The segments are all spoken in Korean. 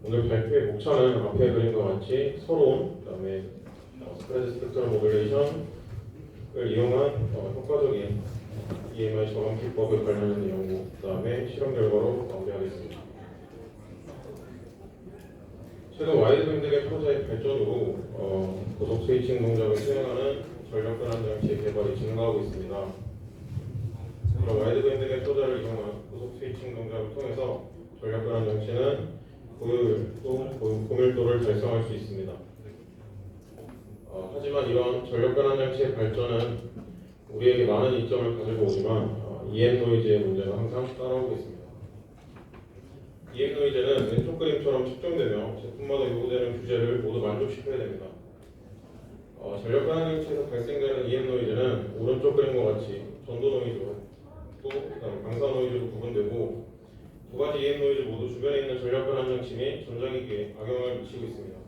오늘 발표의 목차는 앞에 그림과 같이 서론, 그 다음에 스프레드 스펙트럼 모듈레이션을 이용한 효과적인 EMI 저감 기법에 관련된 연구, 그 다음에 실험 결과로 마무리하겠습니다. 최근 와이드밴드 표자의 발전으로 고속 스위칭 동작을 수행하는 전력 변환 장치의 개발이 증가하고 있습니다. 이런 와이드밴드 표자를 이용한 고속 스위칭 동작을 통해서 전력 변환 장치는 고밀도를 달성할 수 있습니다. 하지만 이런 전력 변환 장치의 발전은 우리에게 많은 이점을 가지고 오지만 EM 노이즈의 문제가 항상 따라오고 있습니다. EM 노이즈는 왼쪽 그림처럼 측정되며 제품마다 요구되는 규제를 모두 만족시켜야 됩니다. 전력 변환 장치에서 발생되는 EM 노이즈는 오른쪽 그림과 같이 전도 노이즈로 또 방사 노이즈로 구분되고 두 가지 EM 노이즈 모두 주변에 있는 전력 변환 장치 및 전자기기에 악영향을 미치고 있습니다.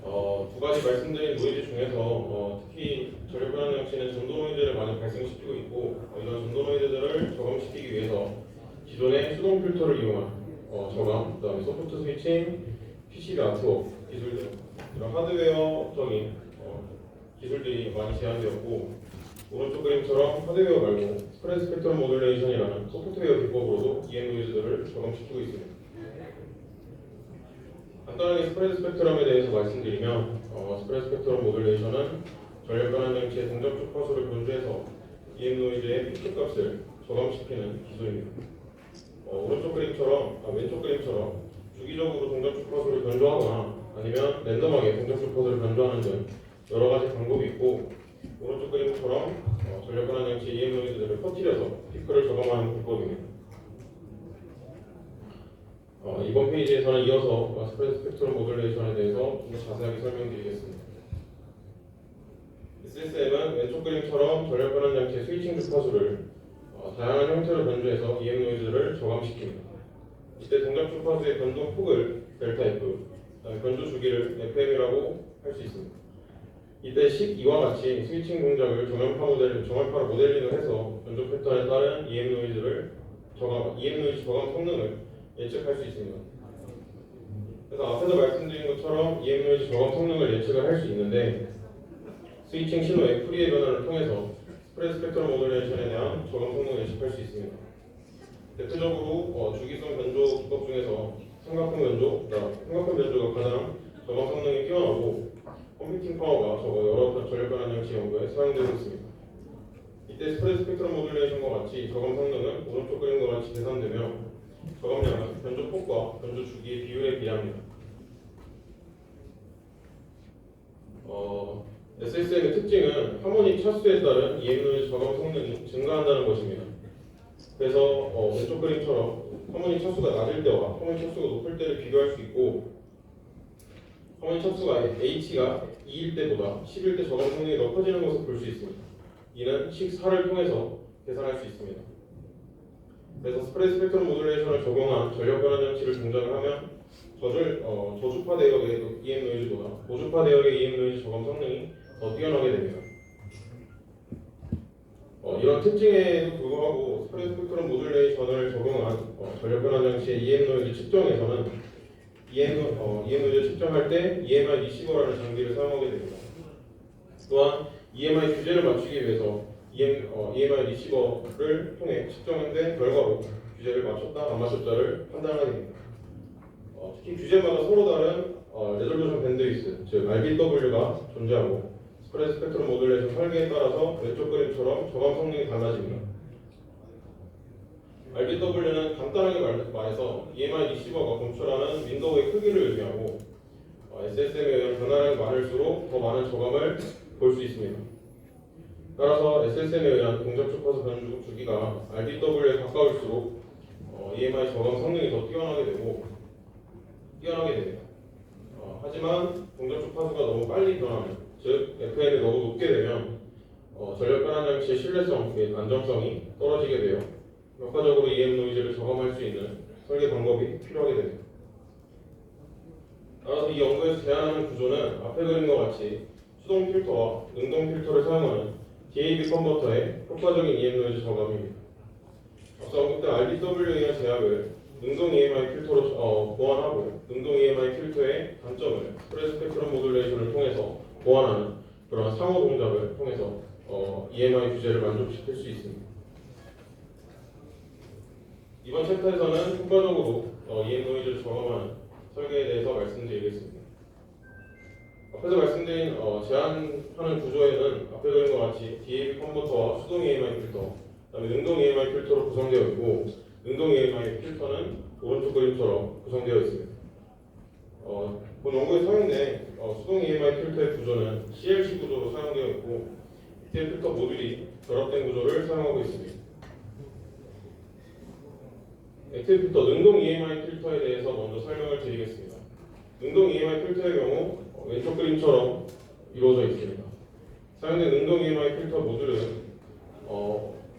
두 가지 말씀드린 노이즈 중에서 특히 전력 변환 장치는 전도 노이즈를 많이 발생시키고 있고 이런 전도 노이즈들을 저감시키기 위해서 기존의 수동 필터를 이용한 저감, 그 다음에 소프트 스위칭, PCB 아트웍 기술 등 이런 하드웨어적인 기술들이 많이 제한되었고 오른쪽 그림처럼 하드웨어 말고 스프레드 스펙트럼 모듈레이션이라는 소프트웨어 기법으로도 EM 노이즈들을 저감시키고 있습니다. 간단하게 스프레드 스펙트럼에 대해서 말씀드리면 스프레드 스펙트럼 모듈레이션은 전력 변환 장치의 동작 주파수를 변조해서 EM 노이즈의 피크 값을 저감시키는 기술입니다. 왼쪽 그림처럼 주기적으로 동작 주파수를 변조하거나 아니면 랜덤하게 동작 주파수를 변조하는 등 여러 가지 방법이 있고 오른쪽 그림처럼 전력 변환 장치 EM 노이즈들을 퍼뜨려서 피크를 저감하는 기법입니다. 이번 페이지에서는 이어서 스프레드 스펙트럼 모듈레이션에 대해서 좀 더 자세하게 설명드리겠습니다. SSM은 왼쪽 그림처럼 전력 변환 장치의 스위칭 주파수를 다양한 형태로 변조해서 EM 노이즈를 저감시킵니다. 이때 동작 주파수의 변동 폭을 델타 F, 변조 주기를 FM이라고 할 수 있습니다. 이때 이와 같이 스위칭 동작을 정말파로 모델링을 해서 변조 패턴에 따른 EM 노이즈 저감 성능을 예측할 수 있습니다. 그래서 앞에서 말씀드린 것처럼 EM 노이즈 저감 성능을 예측을 할 수 있는데 스위칭 신호의 프리의 변화를 통해서 스프레드 스펙트럼 모듈레이션에 대한 저감 성능을 예측할 수 있습니다. 대표적으로 주기성 변조 기법 중에서 삼각형 변조가 가장 저감 성능이 뛰어나고 컴퓨팅 파워가 적어 여러 전력 변환 장치 연구에 사용되고 있습니다. 이때 스프레드 스펙트럼 모듈레이션과 같이 저감 성능은 오른쪽 그림과 같이 계산되며 저감량은 변조 폭과 변조 주기의 비율에 비례합니다. SSM의 특징은 하모닉 차수에 따른 EM 노이즈 저감 성능이 증가한다는 것입니다. 그래서 왼쪽 그림처럼 하모닉 차수가 낮을 때와 하모닉 차수가 높을 때를 비교할 수 있고 하모닉 차수가 H가 2일 때보다 10일 때 저감 성능이 높아지는 것을 볼 수 있습니다. 이는 식 4를 통해서 계산할 수 있습니다. 그래서 스프레드 스펙트럼 모듈레이션을 적용한 전력 변환 장치를 동작을 하면 저주파 대역의 EM 노이즈보다 고주파 대역의 EM 노이즈 저감 성능이 더 뛰어나게 됩니다. 이런 특징에도 불구하고 스프레드 스펙트럼 모듈레이션을 적용한 전력 변환 장치의 EM 노이즈 측정에서는 EM 노이즈 측정할 때 EMI 리시버라는 장비를 사용하게 됩니다. 또한 EMI 규제를 맞추기 위해서 EMI 리시버를 통해 측정된 결과로 규제를 맞췄다 안 맞췄다를 판단하게 됩니다. 특히 규제마다 서로 다른 레졸루션 밴드위스, 즉 RBW가 존재하고 스프레드 스펙트럼 모듈레이션 설계에 따라서 왼쪽 그림처럼 저감 성능이 달라집니다. RBW는 간단하게 말해서 EMI 리시버가 검출하는 윈도우의 크기를 의미하고 SSM에 의한 변화량이 많을수록 더 많은 저감을 볼 수 있습니다. 따라서 SSM에 의한 동작 주파수 변조 주기가 RBW에 가까울수록 EMI 저감 성능이 더 뛰어나게 됩니다. 하지만 동작 주파수가 너무 빨리 변하면, 즉 FM이 너무 높게 되면 전력 변환 장치의 신뢰성 및 안정성이 떨어지게 되어 효과적으로 EM 노이즈를 저감할 수 있는 설계 방법이 필요하게 됩니다. 따라서 이 연구에서 제안하는 구조는 앞에 그림과 같이 수동 필터와 능동 필터를 사용하는 DAB 컨버터의 효과적인 EM 노이즈 저감입니다. 앞서 언급된 RBW에 의한 제약을 능동 EMI 필터로 보완하고 능동 EMI 필터의 단점을 스프레드 스펙트럼 모듈레이션을 통해서 보완하는 그런 상호 동작을 통해서 EMI 규제를 만족시킬 수 있습니다. 이번 챕터에서는 효과적으로 EM 노이즈를 저감하는 설계에 대해서 말씀드리겠습니다. 앞에서 말씀드린 제한하는 구조에는 앞에 그린 것 같이 DAB 컨버터와 수동 EMI 필터, 그다음에 능동 EMI 필터로 구성되어 있고 능동 EMI 필터는 오른쪽 그림처럼 구성되어 있습니다. 본 연구에 사용된 수동 EMI 필터의 구조는 CLC 구조로 사용되어 있고 ETL 필터 모듈이 결합된 구조를 사용하고 있습니다. ETL 필터 능동 EMI 필터에 대해서 먼저 설명을 드리겠습니다. 능동 EMI 필터의 경우 왼쪽 그림처럼 이루어져 있습니다. 사용된 능동 EMI 필터 모듈은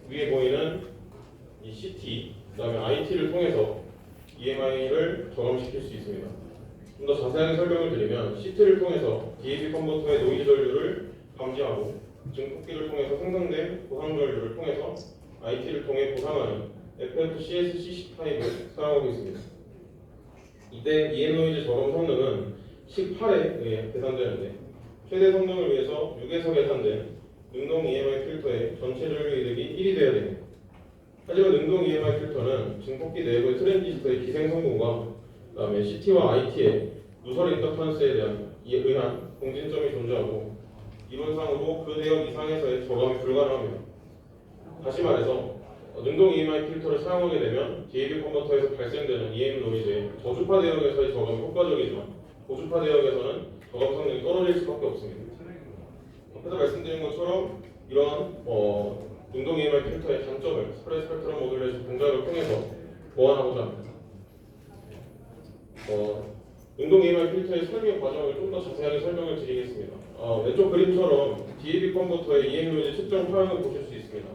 위에 보이는 이 CT, 그 다음에 IT를 통해서 EMI를 저감시킬 수 있습니다. 좀 더 자세하게 설명을 드리면 CT를 통해서 DAB 컨버터의 노이즈 전류를 감지하고 증폭기를 통해서 생성된 보상 전류를 통해서 IT를 통해 보상하는 FFCSC 타입을 사용하고 있습니다. 이때 EM 노이즈 저감 성능은 18에 의해 계산되는데 최대 성능을 위해서 6에서 계산된 능동 EMI 필터의 전체 전류 이득이 1이 되어야 됩니다. 하지만 능동 EMI 필터는 증폭기 내부의 트랜지스터의 기생 성분과 그다음에 CT와 IT의 누설 인덕턴스에 의한 공진점이 존재하고 이론상으로 그 대역 이상에서의 저감이 불가능합니다. 다시 말해서 능동 EMI 필터를 사용하게 되면 DAB 컨버터에서 발생되는 EM 노이즈의 저주파 대역에서의 저감이 효과적이지만 고주파 대역에서는 저감 성능이 떨어질 수밖에 없습니다. 앞에서 말씀드린 것처럼 이러한 능동 EMI 필터의 단점을 스프레드 스펙트럼 모듈레이션 동작을 통해서 보완하고자 합니다. 능동 EMI 필터의 설계 과정을 좀 더 자세하게 설명을 드리겠습니다. 왼쪽 그림처럼 DAB 컨버터의 EM 노이즈 측정 파형을 보실 수 있습니다.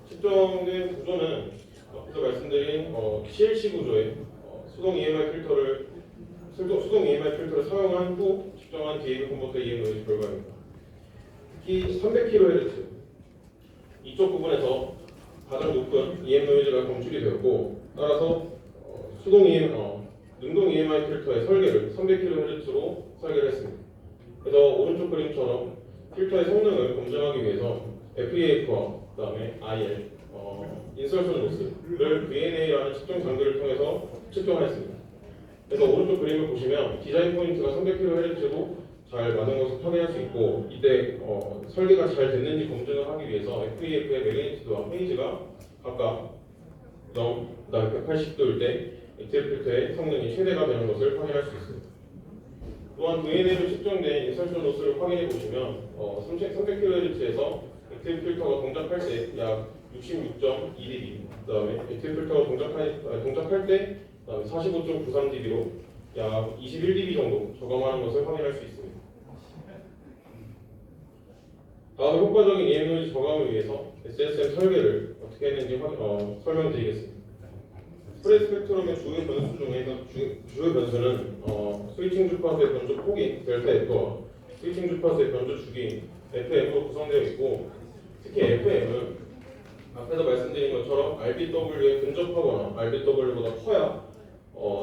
측정된 구조는 앞에서 말씀드린 CLC 구조의 수동 EMI 필터를 사용한 후 측정한 DAB 컨버터 EM 노이즈 결과입니다. 특히 300kHz 이쪽 부분에서 가장 높은 EM 노이즈가 검출이 되었고 따라서 능동 EMI 필터의 설계를 300kHz로 설계를 했습니다. 그래서 오른쪽 그림처럼 필터의 성능을 검증하기 위해서 FEF와 그다음에 IL, 인설션 로스를 VNA라는 측정 장비를 통해서 측정하였습니다. 그래서 오른쪽 그림을 보시면 디자인 포인트가 300kHz로 잘 맞는 것을 확인할 수 있고 이때 설계가 잘 됐는지 검증을 하기 위해서 FEF의 매그니튜드와 페이지가 각각 0, 그다음에 180도일 때 ETL 필터의 성능이 최대가 되는 것을 확인할 수 있습니다. 또한 VNA로 측정된 인설션 로스를 확인해 보시면 300kHz에서 ETL 필터가 동작할 때 약 66.2dB, 그다음에 ETL 필터가 동작할 때 45.93dB로 약 21dB 정도 저감하는 것을 확인할 수 있습니다. 다음 효과적인 EM 노이즈 저감을 위해서 SSM 설계를 어떻게 했는지 설명드리겠습니다. 스프레드 스펙트럼의 주요 변수 중에서 주요 변수는 스위칭 주파수의 변조 폭인 델타 F와 스위칭 주파수의 변조 주기 FM으로 구성되어 있고 특히 FM은 앞에서 말씀드린 것처럼 RBW에 근접하거나 RBW보다 커야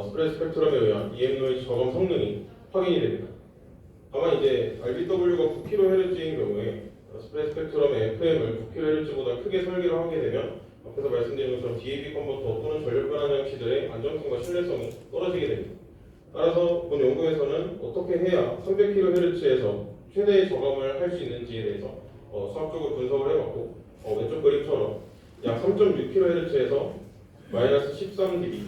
스프레드 스펙트럼에 의한 EM 노이즈 저감 성능이 확인이 됩니다. 다만 이제 RBW가 9kHz인 경우에 스프레드 스펙트럼의 FM을 9kHz보다 크게 설계를 하게 되면 앞에서 말씀드린 것처럼 DAB 컨버터 또는 전력 변환 장치들의 안정성과 신뢰성이 떨어지게 됩니다. 따라서 본 연구에서는 어떻게 해야 300kHz에서 최대의 저감을 할 수 있는지에 대해서 수학적으로 분석을 해봤고 왼쪽 그림처럼 약 3.6kHz에서 마이너스 13dB,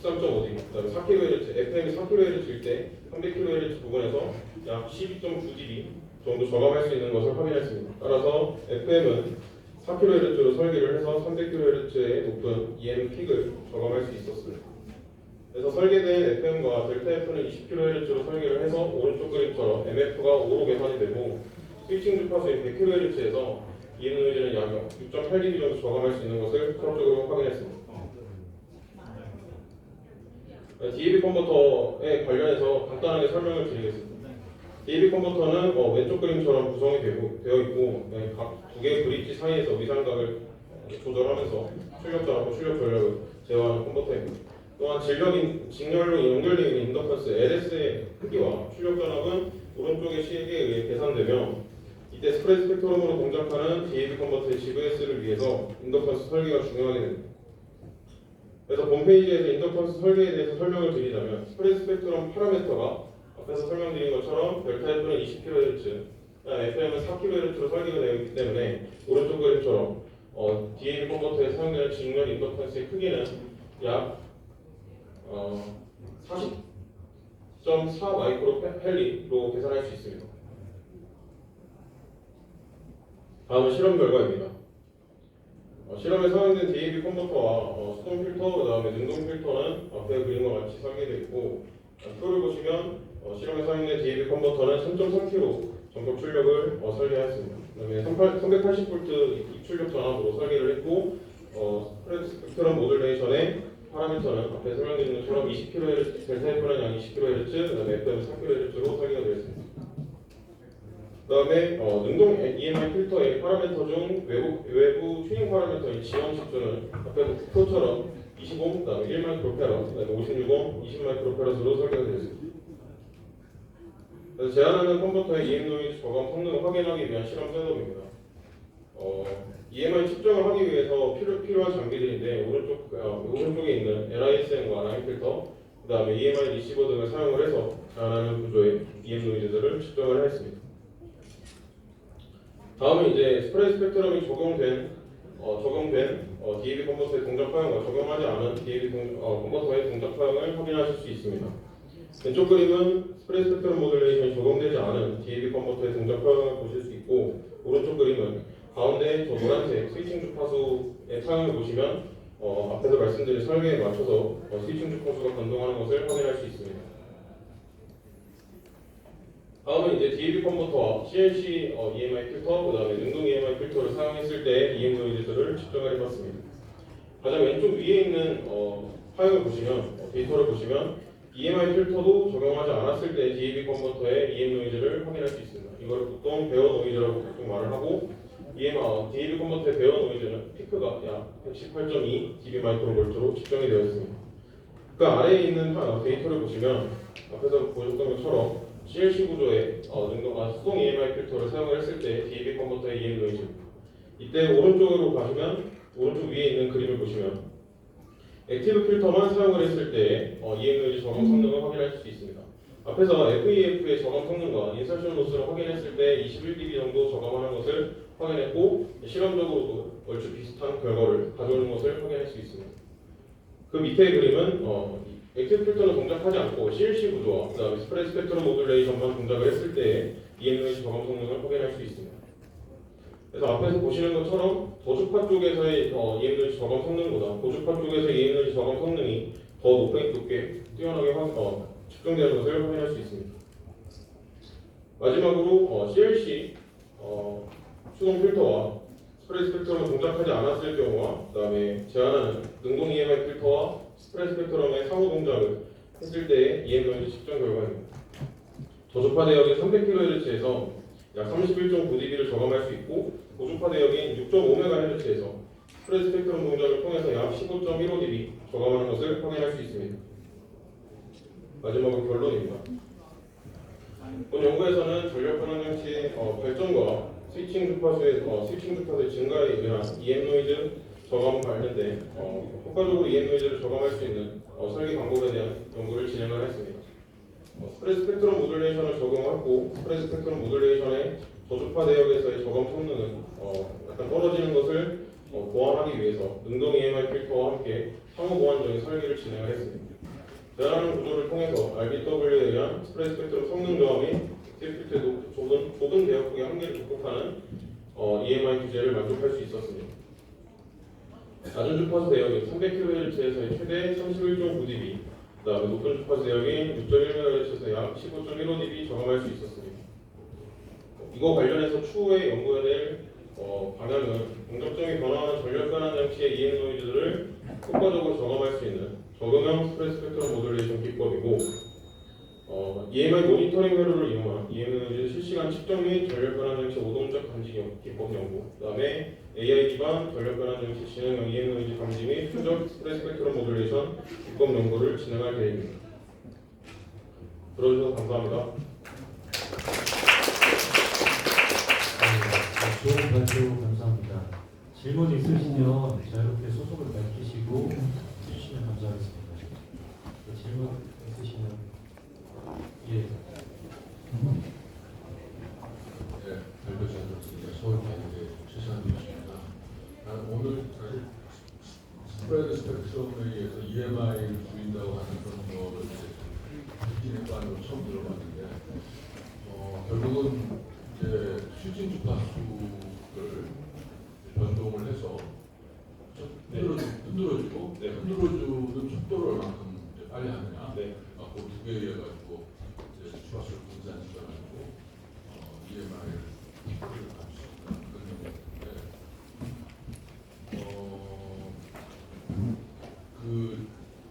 13.5dB, 그다음에 4kHz, FM이 4kHz일 때 300kHz 부분에서 약 12.9dB 정도 저감할 수 있는 것을 확인했습니다. 따라서 FM은 4kHz로 설계를 해서 300kHz의 높은 EM 픽을 저감할 수 있었습니다. 그래서 설계된 FM과 델타 F는 20kHz로 설계를 해서 오른쪽 그림처럼 MF가 5로 계산이 되고 스위칭 주파수인 100kHz에서 EM 노이즈는 약 6.8dB 정도 저감할 수 있는 것을 수학적으로 확인했습니다. DAB 컨버터에 관련해서 간단하게 설명을 드리겠습니다. DAB 컨버터는 왼쪽 그림처럼 구성이 되어 있고 각 두 개의 브릿지 사이에서 위상각을 조절하면서 출력 전압과 출력 전력을 제어하는 컨버터입니다. 또한 직렬로 연결되어 있는 인덕턴스 LS의 크기와 출력 전압은 오른쪽의 시계에 의해 계산되며 이때 스프레드 스펙트럼으로 동작하는 DAB 컨버터의 GVS를 위해서 인덕턴스 설계가 중요하게 됩니다. 그래서 홈페이지에서 인덕턴스 설계에 대해서 설명을 드리자면 스프레드 스펙트럼 파라미터가 앞에서 설명드린 것처럼 델타 F는 20kHz, FM은 4kHz로 설계가 되어 있기 때문에 오른쪽 그림처럼 DAB 컨버터에 사용되는 직렬 인덕턴스의 크기는 약 40.4 마이크로 펠리로 계산할 수 있습니다. 다음은 실험 결과입니다. 실험에 사용된 DAB 컨버터와 수동 필터, 그 다음에 능동 필터는 앞에 그림과 같이 설계되어 있고 표를 보시면 실험에 사용된 DAB 컨버터는 3.3kg 전격 출력을 설계하였습니다. 그 다음에 380V 입출력 전압으로 설계를 했고 스프레드 스펙트럼 모듈레이션의 파라미터는 앞에 설명드린 것처럼 20kHz, 델타 F는 약 20kHz, 그 다음에 FM은 4kHz로 설계가 되었습니다. 그 다음에 능동 EMI 필터의 파라미터 중 외부 튜닝 파라미터의 지원 식수는 앞에서 표처럼 20옴, 그 다음에 1마이크로페럿, 그 다음에 56옴, 20마이크로페럿으로 설계가 되었습니다. 그래서 제한하는 컨버터의 EM 노이즈 저감 성능을 확인하기 위한 실험 셋업입니다. EMI 측정을 하기 위해서 필요한 장비들인데 오른쪽에 있는 LISM과 라인 필터, 그 다음에 EMI 리시버 등을 사용을 해서 제한하는 구조의 EM 노이즈들을 측정을 했습니다. 다음은 이제 스프레드 스펙트럼이 적용된 DAB 컨버터의 동작 파형과 적용하지 않은 DAB 컨버터의 동작 파형을 확인하실 수 있습니다. 왼쪽 그림은 스프레드 스펙트럼 모듈레이션이 적용되지 않은 DAB 컨버터의 동작 파형을 보실 수 있고 오른쪽 그림은 가운데 저 노란색 스위칭 주파수의 파형을 보시면 앞에서 말씀드린 설계에 맞춰서 스위칭 주파수가 변동하는 것을 확인할 수 있습니다. 다음은 이제 DAB 컨버터와 CNC EMI 필터, 그 다음에 능동 EMI 필터를 사용했을 때 EM 노이즈들을 측정을 해봤습니다. 가장 왼쪽 위에 있는 파형을 보시면 데이터를 보시면 EMI 필터도 적용하지 않았을 때 DAB 컨버터의 EM 노이즈를 확인할 수 있습니다. 이걸 보통 베어 노이즈라고 보통 말을 하고 DAB 컨버터의 베어 노이즈는 피크가 약 118.2 dB 마이크로볼트로 측정이 되어 있습니다. 그 아래에 있는 데이터를 보시면 앞에서 보셨던 것처럼 CLC 구조의 수동 EMI 필터를 사용을 했을 때 DAB 컨버터의 EM 노이즈, 이때 오른쪽으로 가시면 오른쪽 위에 있는 그림을 보시면 액티브 필터만 사용을 했을 때 EM 노이즈 저감 성능을 확인할 수 있습니다. 앞에서 FEF의 저감 성능과 인서션 로스를 확인했을 때 21dB 정도 저감하는 것을 확인했고 실험적으로도 얼추 비슷한 결과를 가져오는 것을 확인할 수 있습니다. 그 밑에 그림은 액티브 필터는 동작하지 않고 CLC 구조와 그 다음에 스프레드 스펙트럼 모듈레이션만 동작을 했을 때 EM 노이즈 저감 성능을 확인할 수 있습니다. 그래서 앞에서 보시는 것처럼 저주파 쪽에서의 EM 노이즈 저감 성능보다 고주파 쪽에서의 EM 노이즈 저감 성능이 더 높게 뛰어나게 측정되는 것을 확인할 수 있습니다. 마지막으로 CLC 수동 필터와 스프레드 스펙트럼을 동작하지 않았을 경우와 그 다음에 제한하는 능동 EMI 필터와 스프레드 스펙트럼의 상호 동작을 했을 때의 EM 노이즈 측정 결과입니다. 저주파 대역인 300kHz에서 약 31.9dB를 저감할 수 있고 고주파 대역인 6.5MHz에서 스프레드 스펙트럼 동작을 통해서 약 15.15dB 저감하는 것을 확인할 수 있습니다. 마지막으로 결론입니다. 본 연구에서는 전력 변환 장치의 발전과 스위칭 주파수의 증가에 의한 EM 노이즈 저감 관련된 효과적으로 EM 노이즈를 저감할 수 있는 설계 방법에 대한 연구를 진행을 했습니다. 스프레드 스펙트럼 모듈레이션을 적용하고 스프레드 스펙트럼 모듈레이션의 저주파 대역에서의 저감 성능은 약간 떨어지는 것을 보완하기 위해서 능동 EMI 필터와 함께 상호 보완적인 설계를 진행을 했습니다. 제한하는 구조를 통해서 RBW에 의한 스프레드 스펙트럼 성능 저하 및 액티브 필터의 좁은 대역폭의 한계를 극복하는 EMI 규제를 만족할 수 있었습니다. 낮은 주파수 대역인 300kHz에서의 최대 31.9dB, 그 다음에 높은 주파수 대역인 6.1MHz에서 약 15.15dB 저감할 수 있었습니다. 이거 관련해서 추후에 연구해야 될 방향은 동작점이 변화하는 전력 변환 장치의 EM 노이즈들을 효과적으로 저감할 수 있는 저금형 스프레드 스펙트럼 모듈레이션 기법이고 EMI 모니터링 회로를 이용한 EMI 실시간 측정 및 전력 변환 장치 오동작 감지 기법 연구, 그다음에 AI 기반 전력 변환 장치 진행형 EMI 감지 및 표적 스펙트럼 모듈레이션 기법 연구를 진행할 계획입니다. 들어주셔서 감사합니다. 좋은 발표 감사합니다. 질문 있으시면 자유롭게 소속을 밝히시고 해주시면 감사하겠습니다. 질문 있으시면 예. 발표 잘 들었습니다. 서울대학교 최상규입니다. 오늘 사실 스프레드 스펙트럼에 의해서 EMI를 줄인다고 하는 그런 거를 듣기는 반으로 처음 들어봤는데 결국은 이제 수직 주파수를 변동을 해서 흔들어주고 흔들어주는 속도를 얼마큼 이제 빨리 하느냐 그 두 개에 의해 가지고 주파수를 분산시켜가지고 EMI를 피크를 감수한다 그런 얘기인데 그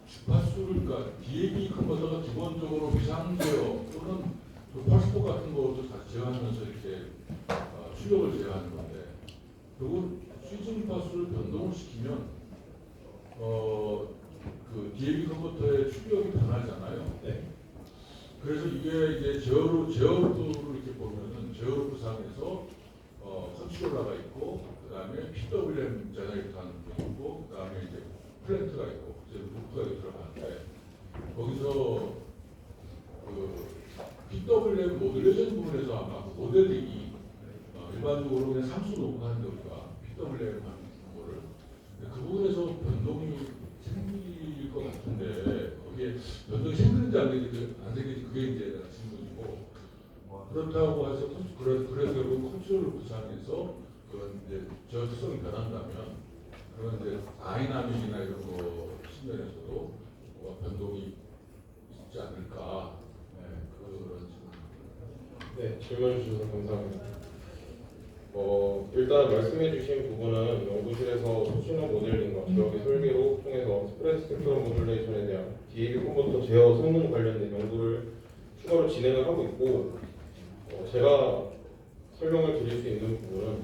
주파수를 그러니까 DAB 컨버터가 기본적으로 위상제어 또는 그 펄스포 같은 것도 다 제어하면서 이렇게 출력을 제어하는 건데 그리고 스위칭 주파수를 변동을 시키면 그 DAB 컨버터의 출력이 변하잖아요. 그래서 이게 이제 제어루프를 이렇게 보면은 제어루프상에서 컨트롤러가 있고 그 다음에 PWM 제너레이터 하는 게 있고 그 다음에 이제 플랜트가 있고 이제 루프가 들어가는데 거기서 그 PWM 모듈레이션 부분에서 아마 그 모델링이 일반적으로 그냥 삼수 놓고 하는데 우리가 PWM 하는 거를 그 부분에서 변동이 생길 것 같은데 거기에 변동이 생기는지 안 생기는지 그게 이제 질문이고 그렇다고 해서 그래서 결국 컨트롤 구상에서 그런 이제 저 특성이 변한다면 그런 이제 다이나믹이나 이런 거 측면에서도 변동이 있지 않을까 그런 질문. 네, 질문 주셔서 감사합니다. 일단 말씀해주신 부분은 연구실에서 수신호 모델링과 기억의 설계로 통해서 스프레드 스펙트럼 모듈레이션에 대한 DAB 컨버터 제어 성능 관련된 연구를 추가로 진행을 하고 있고, 제가 설명을 드릴 수 있는 부분은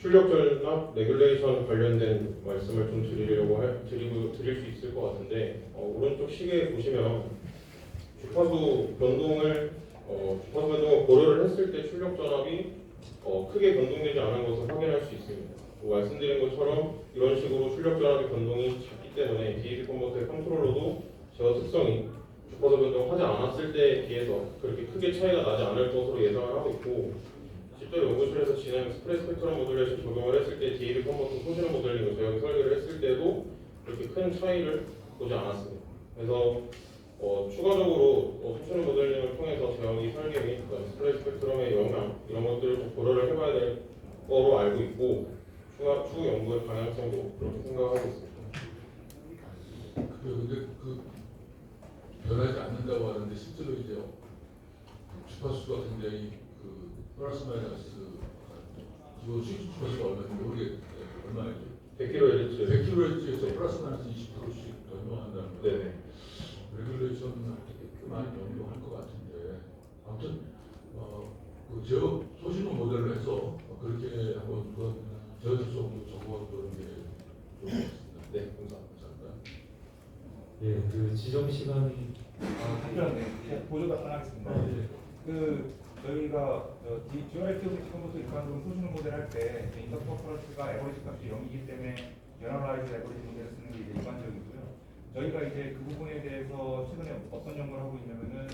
출력 전압 레귤레이션 관련된 말씀을 좀 드릴 수 있을 것 같은데, 오른쪽 시계에 보시면 주파수 변동을 고려를 했을 때 출력 전압이 크게 변동되지 않은 것을 확인할 수 있습니다. 말씀드린 것처럼 이런 식으로 출력 전압의 변동이 작기 때문에 DAB 컨버터의 컨트롤러도 제어 특성이 주파수 변동하지 않았을 때에 비해서 그렇게 크게 차이가 나지 않을 것으로 예상을 하고 있고, 실제로 연구실에서 진행 스프레드 스펙트럼 모듈레이션 적용을 했을 때 DAB 컨버터 소신호 모델링을 제어 설계를 했을 때도 그렇게 큰 차이를 보지 않았습니다. 그래서 추가적으로 소신호 모델링을 통해서 제어기 설계 및 스프레드 스펙트럼의 영향 이런 것들을 좀 고려를 해봐야 될 거로 알고 있고 추후 연구의 방향성도 그렇게 생각하고 있습니다. 근데 그 변하지 않는다고 하는데 실제로 이제 주파수가 굉장히 그 플러스 마이너스 기본 수익 주파수가 얼마예요? 100kHz. 100kHz에서 플러스 마이너스 20%씩 변동한다는 거. 네네. 레귤레이션 꽤 많이 변동할 것 같은데 아무튼 그 제어 소신호 모델로 해서 그렇게 한번 그런 제어 특성도 적어보는 게 좋을 것 같습니다. 네, 감사합니다. 예, 그 지정 시간이 답변 보조 답변하겠습니다. 저희가 듀얼 지금부터 일반적으로 소신호 모델 할 때 인덕터 커런트가 에버리지 값이 0이기 때문에 연합라이즈 에버리지 모델을 쓰는 게 이제 일반적이고요. 저희가 이제 그 부분에 대해서 최근에 어떤 연구를 하고 있냐면은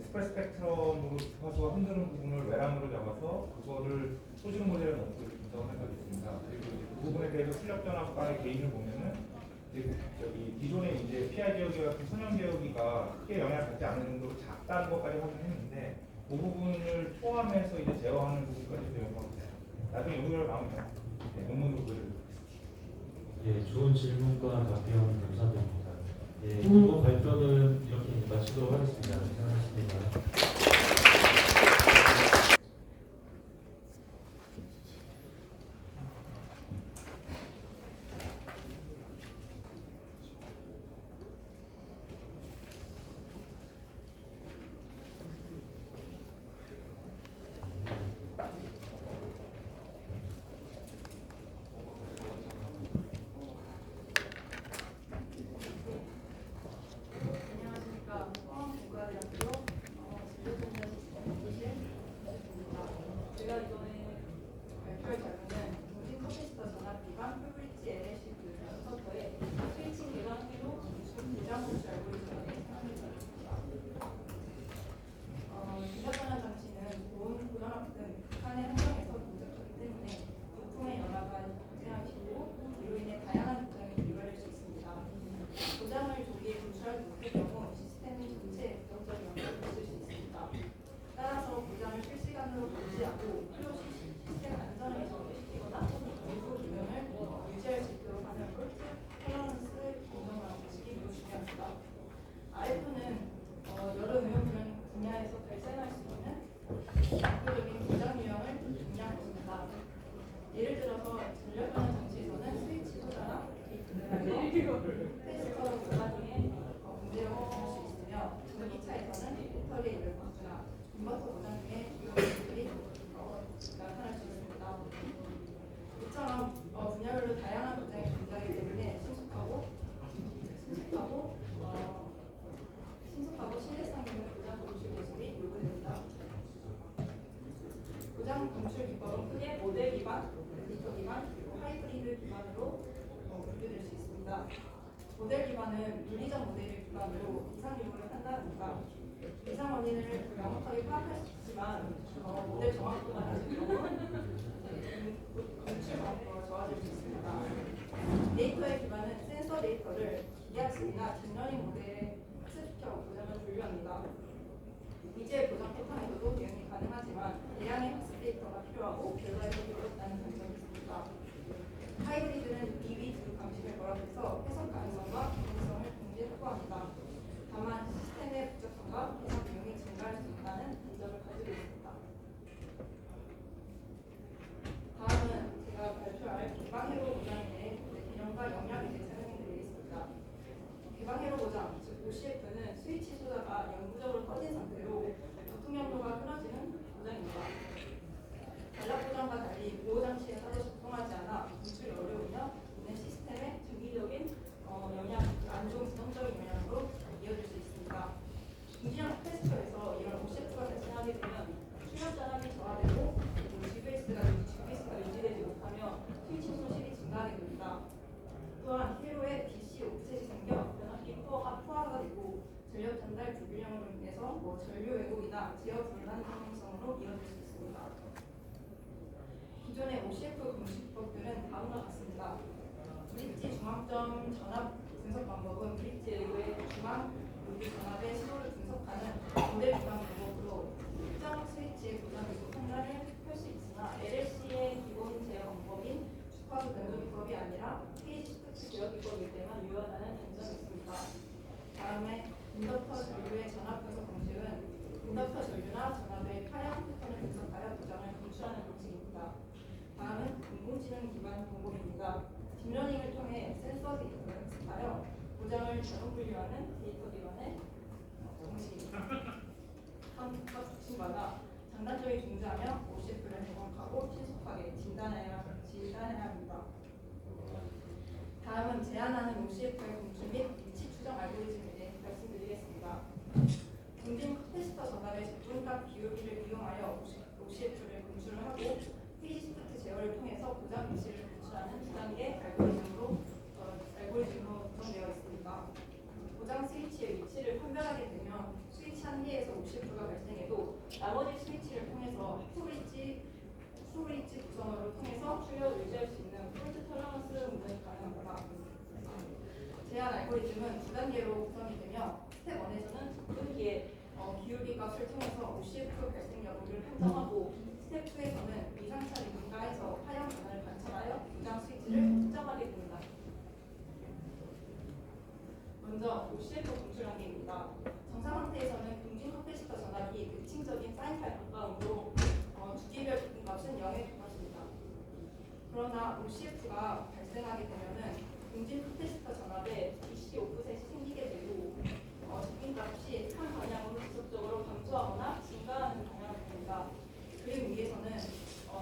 스프레드 스펙트럼으로 주파수가 흔드는 부분을 외람으로 잡아서 그거를 소신호 모델에 넣고 이렇게 분석을 해서 있습니다. 그리고 이제 그 부분에 대해서 출력 전압과의 개인을 보면은 기존의 이제 PI 제어기 같은 선형 제어기가 크게 영향을 받지 않는 정도로 작다는 것까지 확인했는데 그 부분을 포함해서 이제 제어하는 부분까지도 연구하고 있습니다. 나중에 연구를 나오면 논문으로 보여드리겠습니다. 예, 좋은 질문과 답변 감사드립니다. 예, 이번 발표는 이렇게 마치도록 하겠습니다. 고생하셨습니다. 테스터 고장의 문제를 발생할 수 있으며 전기차에서는 배터리의 열방수나 인버터 고장 등의 주요 문제들이 나타날 수 있습니다. 이처럼 분야별로 다양한 고장이 존재하기 때문에 신속하고 신뢰성 있는 고장 검출 기술이 요구됩니다. 고장 검출 기법은 크게 모델 기반, 데이터 기반, 그리고 하이브리드 기반으로 분류될 수 있습니다. 모델 기반은 물리적 모델을 기반으로 이상 유무를 판단합니다. 이상 원인을 명확하게 파악할 수 있지만 모델 정확도가 낮은 경우 검출 정확도가 좋아질 수 있습니다. 데이터의 기반은 센서 데이터를 기계학습이나 딥러닝 모델에 학습시켜 고장을 분류합니다. 미지의 고장 패턴에서도 대응이 가능하지만 대량의 학습 데이터가 필요하고 결과에서 어렵다는 장점이 있습니다. 하이브리드는 이위 두 감식을 결합해서 해석 가능성과 기능성을 동시에 확보합니다. 다만 시스템의 복잡성과 해석 비용이 증가할 수 있다는 단점을 가지고 있습니다. 다음은 제가 발표할 개방회로 고장에 대해 개념과 영역에 대해 설명드리겠습니다. 개방회로 고장, 즉 OCF는 스위치 소자가 영구적으로 꺼진 상태로 교통연도가 끊어지는 고장입니다. 전략 고장과 달리 보호 장치에 따로 작동하지 않아 분출이 어려우며 이는 시스템의 장기적인 안 좋은 부정적인 영향으로 이어질 수 있습니다. 중지형 테스터에서 이런 OCF가 발생하게 되면 출력 전압이 저하되고 GPS가 유지되지 못하며 스위치 손실이 증가하게 됩니다. 또한 회로에 DC 오프셋이 생겨 변압기 포화가 되고 전력 전달 불균형으로 인해서 전류 왜곡이나 제어 불안정성으로 이어질 수 있습니다. 기존의 OCF 공식법들은 다음과 같습니다. 브릿지 중앙점 전압 분석 방법은 브릿지에 의해 중앙 요기 전압의 시도를 분석하는 모델 기반 방법으로 특정 스위치의 고장 요구 판단을 할 수 있으나 LLC의 기본 제어 방법인 주파수 변조 기법이 아니라 페이지 시프트 제어 기법일 때만 유효하다는 단점이 있습니다. 다음에 인덕터 전류의 전압 분석 방식은 인덕터 전류나 전압의 파형 패턴을 분석하여 고장을 검출하는 방식입니다. 다음은 인공지능 기반 방법입니다. 딥러닝을 통해 센서 데이터를 학습하여 고장을 자동 분류하는 데이터 기반의 방식입니다. 각 특징마다 장단점이 존재하며 OCF를 정확하고 신속하게 진단해야 합니다. 다음은 제안하는 OCF의 공출 및 위치 추정 알고리즘에 대해 말씀드리겠습니다. 중진 캐패시터 전압의 적분값 기울기를 이용하여 OCF를 공출하고 페이지 시프트 제어를 통해서 고장 위치를 구출하는 2단계 알고리즘으로 구성되어 있습니다. 고장 스위치의 위치를 판별하게 되면 스위치 한 개에서 OCF가 발생해도 나머지 스위치를 통해서 수브리지 구성을 통해서 출력을 유지할 수 있는 폴트 털러런스 운전이 가능합니다. 제한 알고리즘은 2단계로 구성이 되며 스텝 1에서는 접근기의 기울기 값을 통해서 OCF 발생 여부를 판정하고 스텝 2에서는 이상차를 능가해서 파형 변화를 관찰하여 고장 스위치를 특정하게 됩니다. 먼저 OCF 공출 단계입니다. 정상 상태에서는 중진 캐패시터 전압이 대칭적인 사인파에 가까우므로 주기별 접근값은 0에 가깝습니다. 그러나 OCF가 발생하게 되면은 중진 캐패시터 전압에 DC 오프셋이 생기게 되고 접근값이 한 방향으로 지속적으로 감소하거나 증가하는 방향을 됩니다. 그리고 위에서는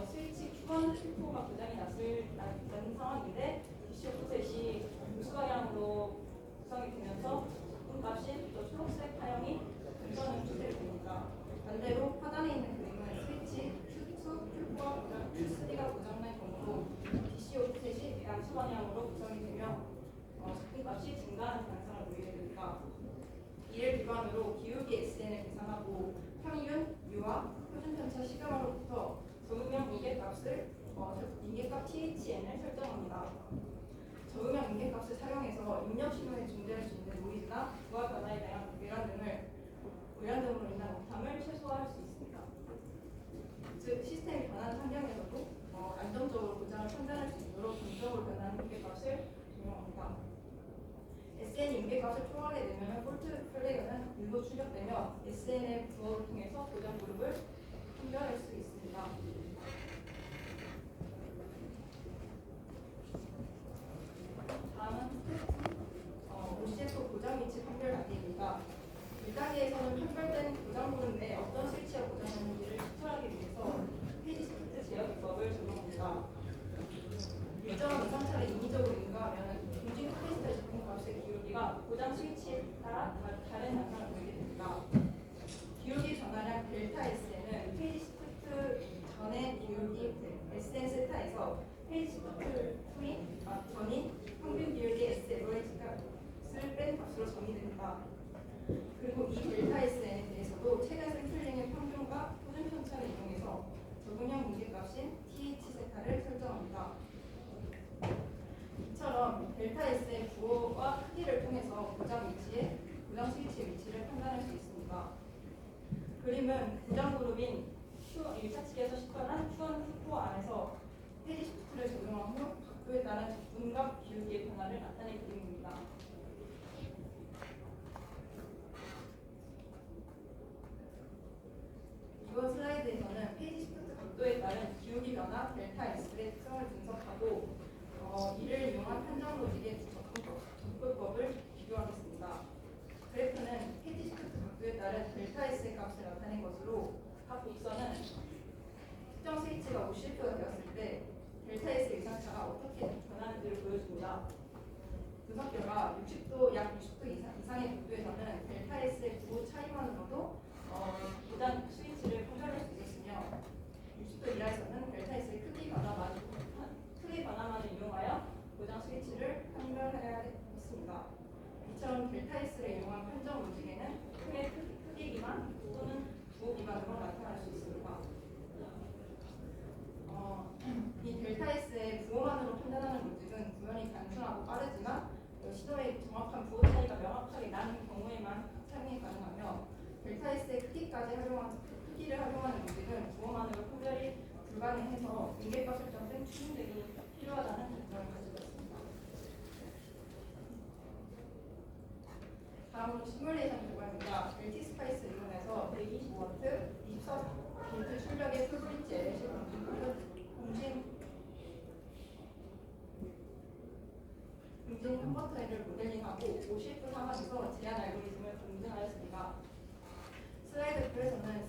스위치 Q1 Q4가 고장이 나는 상황인데 DC 오프셋이 우수 방향으로 구성이 되면서 접근값이 또 초록색 파형이 감소하는 추세를 보입니다. 반대로 하단에 있는 그림은 스위치 Q2, Q4, Q3가 고장난 경우로 DC 오프셋이 양수 방향으로 구성이 되며 접근값이 증가하는 양상을 보이게 됩니다. 이를 기반으로 기울기 SN을 계산하고 평균, 유화, 표준 편차 시그마로부터 적응형 인계값을 인계값 THN을 설정합니다. 적응형 인계값을 사용해서 입력 신호에 존재할 수 있는 노이즈나 부하 변화에 대한 외란 등으로 인한 오탐을 최소화할 수 있습니다. 즉 시스템이 변하는 환경에서도 안정적으로 고장을 판단할 수 있도록 긍정적으로 변하는 인계값을 적용합니다. SN 인계값을 초과하게 되면 폴트 플래그는 일부 출력되며 SN의 부호를 통해서 고장 그룹을 판별할 수 있습니다. 다음은 스텝 고장 스위치에 따라 다른 양상을 보이게 됩니다. 기울기 변화량 델타 S는 페이지 시프트 전의 기울기 Sn 세타에서 페이지 시프트 후인 전인 평균 기울기 S 에버리지가 뺀 값으로 정의됩니다. 그리고 이 델타 Sn에 대해서도 최근 샘플링의 평균과 표준 편차를 이용해서 적응형 공개값인 TH 세타를 설정합니다. 이처럼 델타 S의 부호와 크기를 통해서 고장 스위치의 위치를 판단할 수 있습니다. 그림은 고장 그룹인 1차 측에서 식별한 Q1 후보 안에서 페이지 시프트를 적용한 후 각도에 따른 적분과 기울기의 변화를 나타낸 그림입니다. 이번 슬라이드에서는 페이지 시프트 각도에 따른 기울기 변화 델타 S의 특성을 분석하고 이를 이용한 판정 로직의 접근법을 비교하겠습니다. 그래프는 페이지 시프트 각도에 따른 델타 S의 값을 나타낸 것으로 각 곡선은 특정 스위치가 50도가 되었을 때 델타 S의 이상차가 어떻게 변하는지를 보여줍니다. 분석 결과 약 60도 이상의 각도에서는 델타 S의 부호 차이만으로도 고장 스위치를 판별할 수 있었으며 60도 이하에서는 델타 S의 크기 변화만을 이용하여 고장 스위치를 판별해야 했습니다. 이처럼 델타 S를 이용한 판정 로직에는 크기 기반 또는 부호 기반으로 나타날 수 있습니다. 이 델타 S의 부호만으로 판단하는 로직은 구현이 단순하고 빠르지만 시도의 정확한 부호 차이가 명확하게 나는 경우에만 사용이 가능하며 델타 S의 크기를 활용하는 로직은 부호만으로 판별이 불가능해서 인계값 설정 등 추진력이 필요하다는 결정을 가지고 있습니다. 다음으로 시뮬레이션 결과입니다. LT 스파이스 이용해서 125W, 24V 출력의 풀브릿지 LC 공진 컨버터를 모델링하고 OCF 상황에서 제한 알고리즘을 검증하였습니다. 슬라이드 표에서는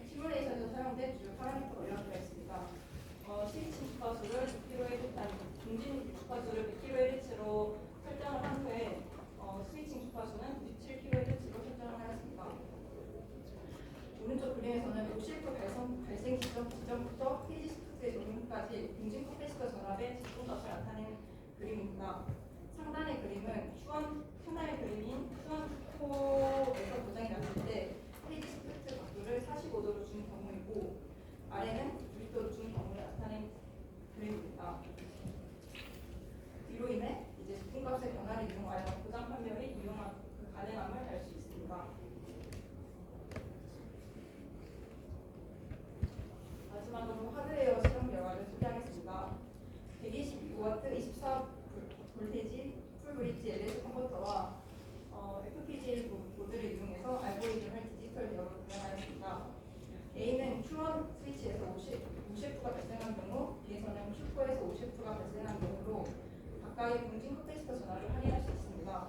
시뮬레이션에서 사용된 주요 파라미터가 이렇게 있습니다. 스위칭 주파수를 100kHz, 중진 주파수를 100kHz로 설정을 한 후에 스위칭 주파수는 97kHz로 설정을 하였습니다. 오른쪽 그림에서는 OCF 발생 지점부터 페이지 시프트의 적용까지 공진 커패시터 전압의 집중값을 나타낸 그림입니다. 상단의 그림인 Q1 후보에서 고장이 났을 때 페이지 시프트 각도를 45도로 준 경우이고 아래는 90도로 준 경우를 나타낸 그림입니다. 이로 인해 이제 적분값의 변화를 이용하여 고장 판별이 가능함을 알 수 있습니다. 마지막으로 하드웨어 실험 결과를 소개하겠습니다. 125W 24V 풀브릿지 LS 컨버터와 FPGA 보드를 이용해서 알고리즘을 디지털 제어로 구현하였습니다. A는 Q1 스위치에서 50F가 발생한 경우, B에서는 Q4에서 50F가 발생한 경우로 각각의 공진 커패시터 전압을 확인할 수 있습니다.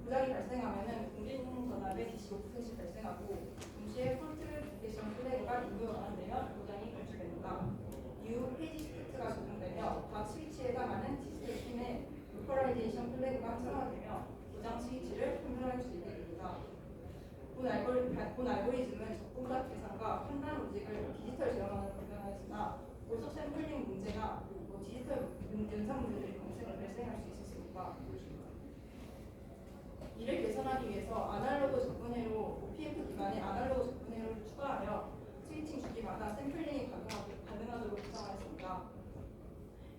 고장이 발생하면 공진 전압의 DC 5%씩 발생하고 동시에 폴트 디텍션 플래그가 인도가 안 되면 고장이 발생됩니다. 이후 페이지 시프트가 적용되며 각 스위치에 해당하는 디지털 핀의 로컬라이제이션 플래그가 활성화되며 고장 스위치를 판별할 수 있게 됩니다. 본 알고리즘은 적분값 계산과 판단 로직을 디지털 제어만으로 구현하였으나 고속 샘플링 문제나 디지털 연산 문제들이 발생할 수 있었습니다. 이를 개선하기 위해서 아날로그 접근회로 OPF 기반의 아날로그 접근회로를 추가하여 스위칭 주기마다 샘플링이 가능하도록 구성하였습니다.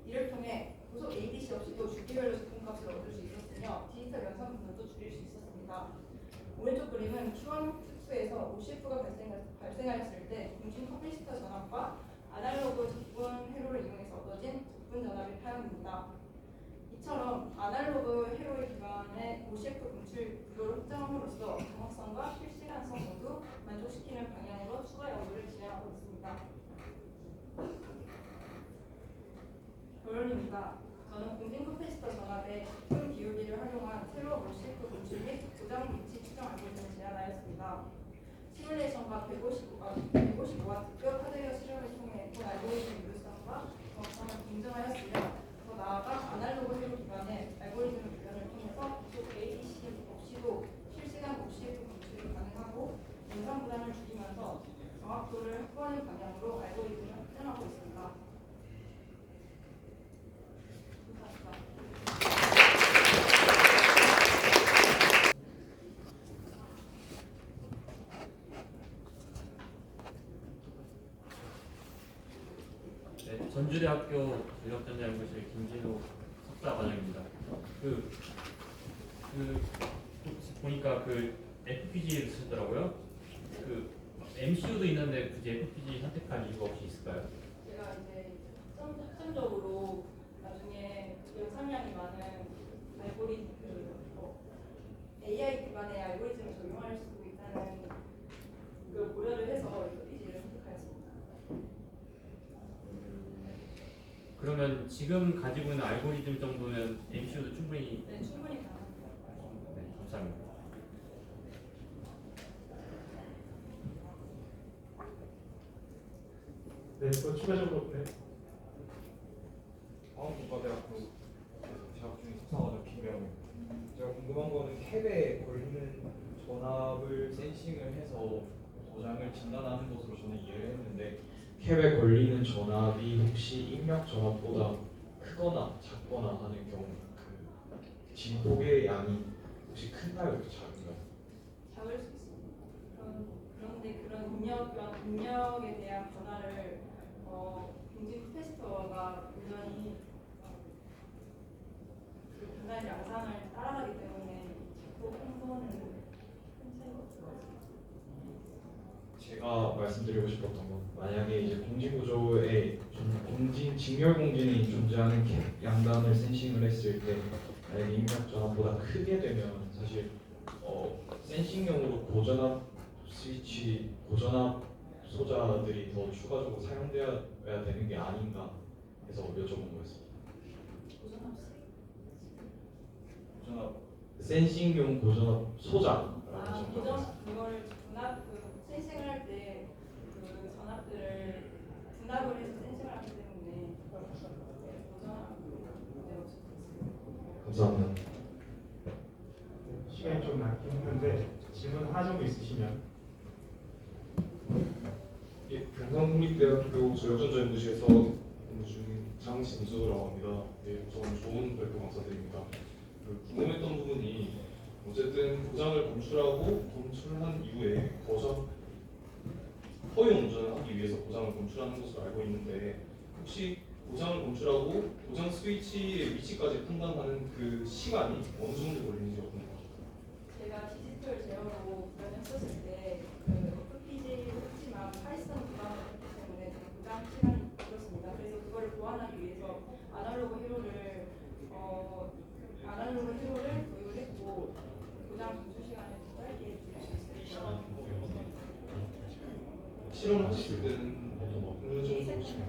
이를 통해 고속 ADC 없이도 주기별로 접근값을 얻을 수 있었으며 디지털 연산 분모도 줄일 수 있었습니다. 오른쪽 그림은 Q1 특수에서 OCF가 발생하였을 때 공진 커패시터 전압과 아날로그 접근 회로를 이용해서 얻어진 접근 전압의 파형입니다. 이처럼 아날로그 회로의 기반의 OCF 분출 구조를 확정함으로써 정확성과 실시간성 모두 만족시키는 방향으로 추가 연구를 진행하고 있습니다. 결론입니다. 저는 공진 커패시터 전압의 접근 기울기를 활용한 새로운 OCF 분출 및 고장 위치 추정 알고리즘을 제안하였습니다. 시뮬레이션과 155W급 하드웨어 실험을 통해 본 알고리즘 유효성과 정확성을 인정하였으며 더 나아가 아날로그 회로 기반의 알고리즘을 대학교 전력전자연구실 김진호 석사 과정입니다. 보니까 FPG를 쓰더라고요. MCU도 있는데 굳이 FPG 선택할 이유가 혹시 있을까요? 제가 이제 확정적으로 나중에 영상량이 많은 AI 기반의 알고리즘을 적용할 수 있다는 걸 고려를 해서 FPG를 선택하였습니다. 그러면 지금 가지고 있는 알고리즘 정도는 MCU도 충분히. 네, 충분히 가능합니다. 네, 감사합니다. 네, 또 추가적으로 네. 광원국가대학교 재학 중인 석사과정 김명우. 제가 궁금한 거는 캡에 걸리는 전압을 센싱을 해서 고장을 진단하는 것으로 저는 이해를 했는데 캡에 걸리는 전압이 혹시 입력 전압보다 크거나 작거나 하는 경우 그 진폭의 양이 혹시 큰가요? 작은가요? 잡을 수 있습니다. 그런데 그런 입력에 대한 변화를 공진 캐패시터가 여전히 그 변화의 양상을 따라가기 때문에 작동 한도는 큰 차이가 없을 것 같습니다. 제가 말씀드리고 싶었던 건 만약에 이제 공진 구조에 직렬 공진이 존재하는 캡 양단을 센싱을 했을 때 만약에 입력 전압보다 크게 되면 사실 센싱용으로 고전압 스위치, 고전압 소자들이 더 추가적으로 사용되어야 되는 게 아닌가 해서 여쭤본 거였습니다. 고전압 센싱용 고전압 소자라고 정정했습니다. 이거를 센싱을 할 때 그 전압들을 분압을 해서 센싱을 하기 때문에 고전압 문제가 없을 것 같습니다. 감사합니다. 시간이 좀 남긴 했는데 질문 하나 정도 있으시면. 예, 경상국립대학교 전력전자연구실에서 근무 중인 장진수라고 합니다. 네, 우선 좋은 발표 감사드립니다. 궁금했던 부분이 어쨌든 고장을 검출한 이후에 허용 운전을 하기 위해서 고장을 검출하는 것으로 알고 있는데 혹시 고장을 검출하고 고장 스위치의 위치까지 판단하는 그 시간이 어느 정도 걸리는지 궁금합니다. 제가 디지털 제어로 변했었을 때 FPG를 했지만 파이썬 기반으로 했기 때문에 고장 시간이 길었습니다. 그래서 그거를 보완하기 위해서 아날로그 회로를 도입을 했고 고장 검출 시간을 짧게 줄일 수 있어요. 실험하실 때는 어느 정도 시간?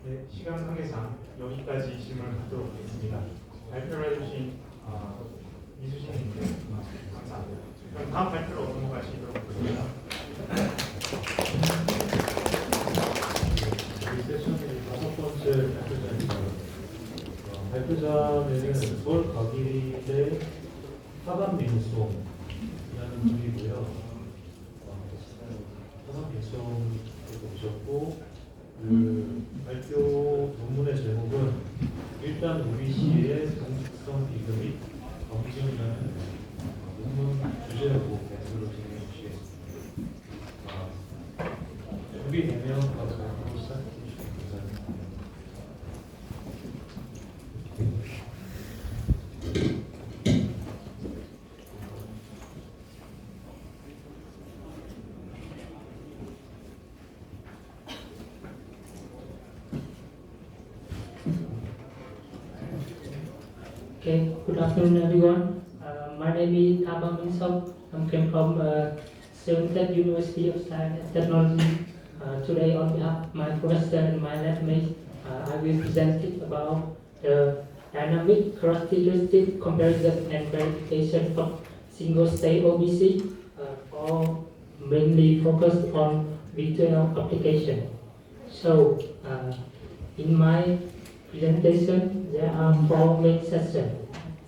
네, 시간 관계상 여기까지 질문을 하도록 하겠습니다. 발표를 해주신 이수진님께 감사합니다. 그럼 다음 발표로 넘어가시도록 하겠습니다. 이 세션의 5번째 발표자입니다. 발표자는 서울과기대 화반민송이라는 분이고요. 화반민송을 보셨고 발표 논문의 제목은 일단 우리 시의 공식성 비교 및 검증이라는 논문 주제하고 발표를 진행해 주시겠습니다. 준비되면 바로 발표 시작해 주시면 감사합니다. Okay, good afternoon everyone. My name is Thaba Minsok. I came from Seoul University of Science and Technology. Today on behalf of my professor and my lab mate, I will present it about the dynamic characteristic comparison and verification of single-state OBC, or mainly focused on virtual application. So, in my presentation, there are 4 main sessions.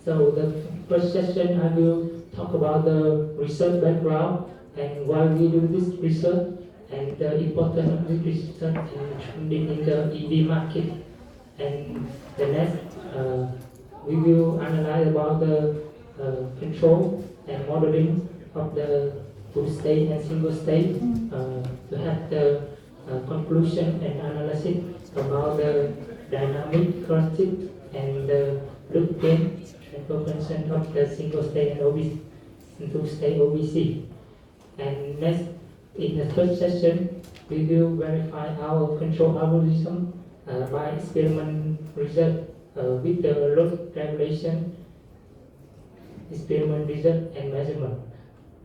So the first session I will talk about the research background and why we do this research and the importance of this research in the EV market. And the next, we will analyze about the control and modeling of the full state and single state to have the conclusion and analysis about the dynamic characteristic and the loop gain transfer function of the single state and two-state OBC. And next, in the third session, we will verify our control algorithm by experiment result with the load regulation, experiment result and measurement.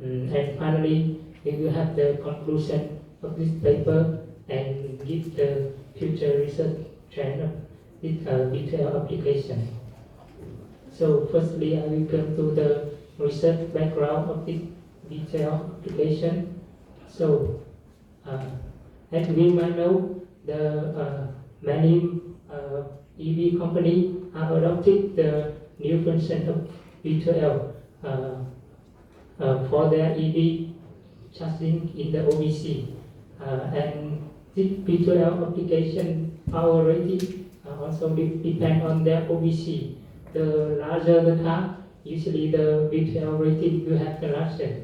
And finally, we will have the conclusion of this paper and give the future research trend of this detailed application. So firstly, I will come to the research background of this detailed application. So, as we might know, the many EV company have adopted the new function of V12 for their EV charging in the OBC. And this V12 application power rating also depend on their OBC. The larger the car, usually the V12 rating will have the larger.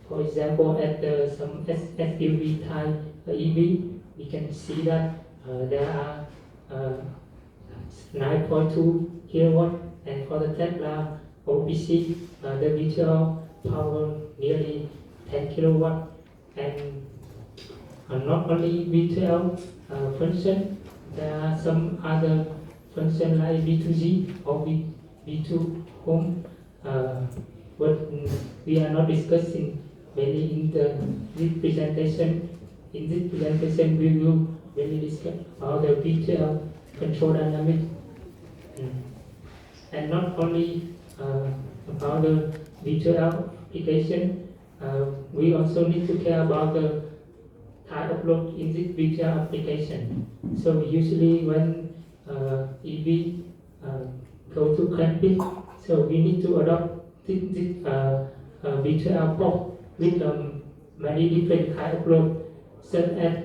For example, at some SUV type EV, we can see that there are 9.2 kilowatt, and for the Tesla OBC, the V12 power nearly 10 kilowatt. And not only V12 function, there are some other function like V2G or V2 home, but we are not discussing mainly in this presentation. In this presentation, we will mainly discuss about the V12 control dynamic, and not only about the V12 application, we also need to care about the type of load in this V12 application. So usually when EV go to clamping, so we need to adopt this V12 port with many different kind of load, such as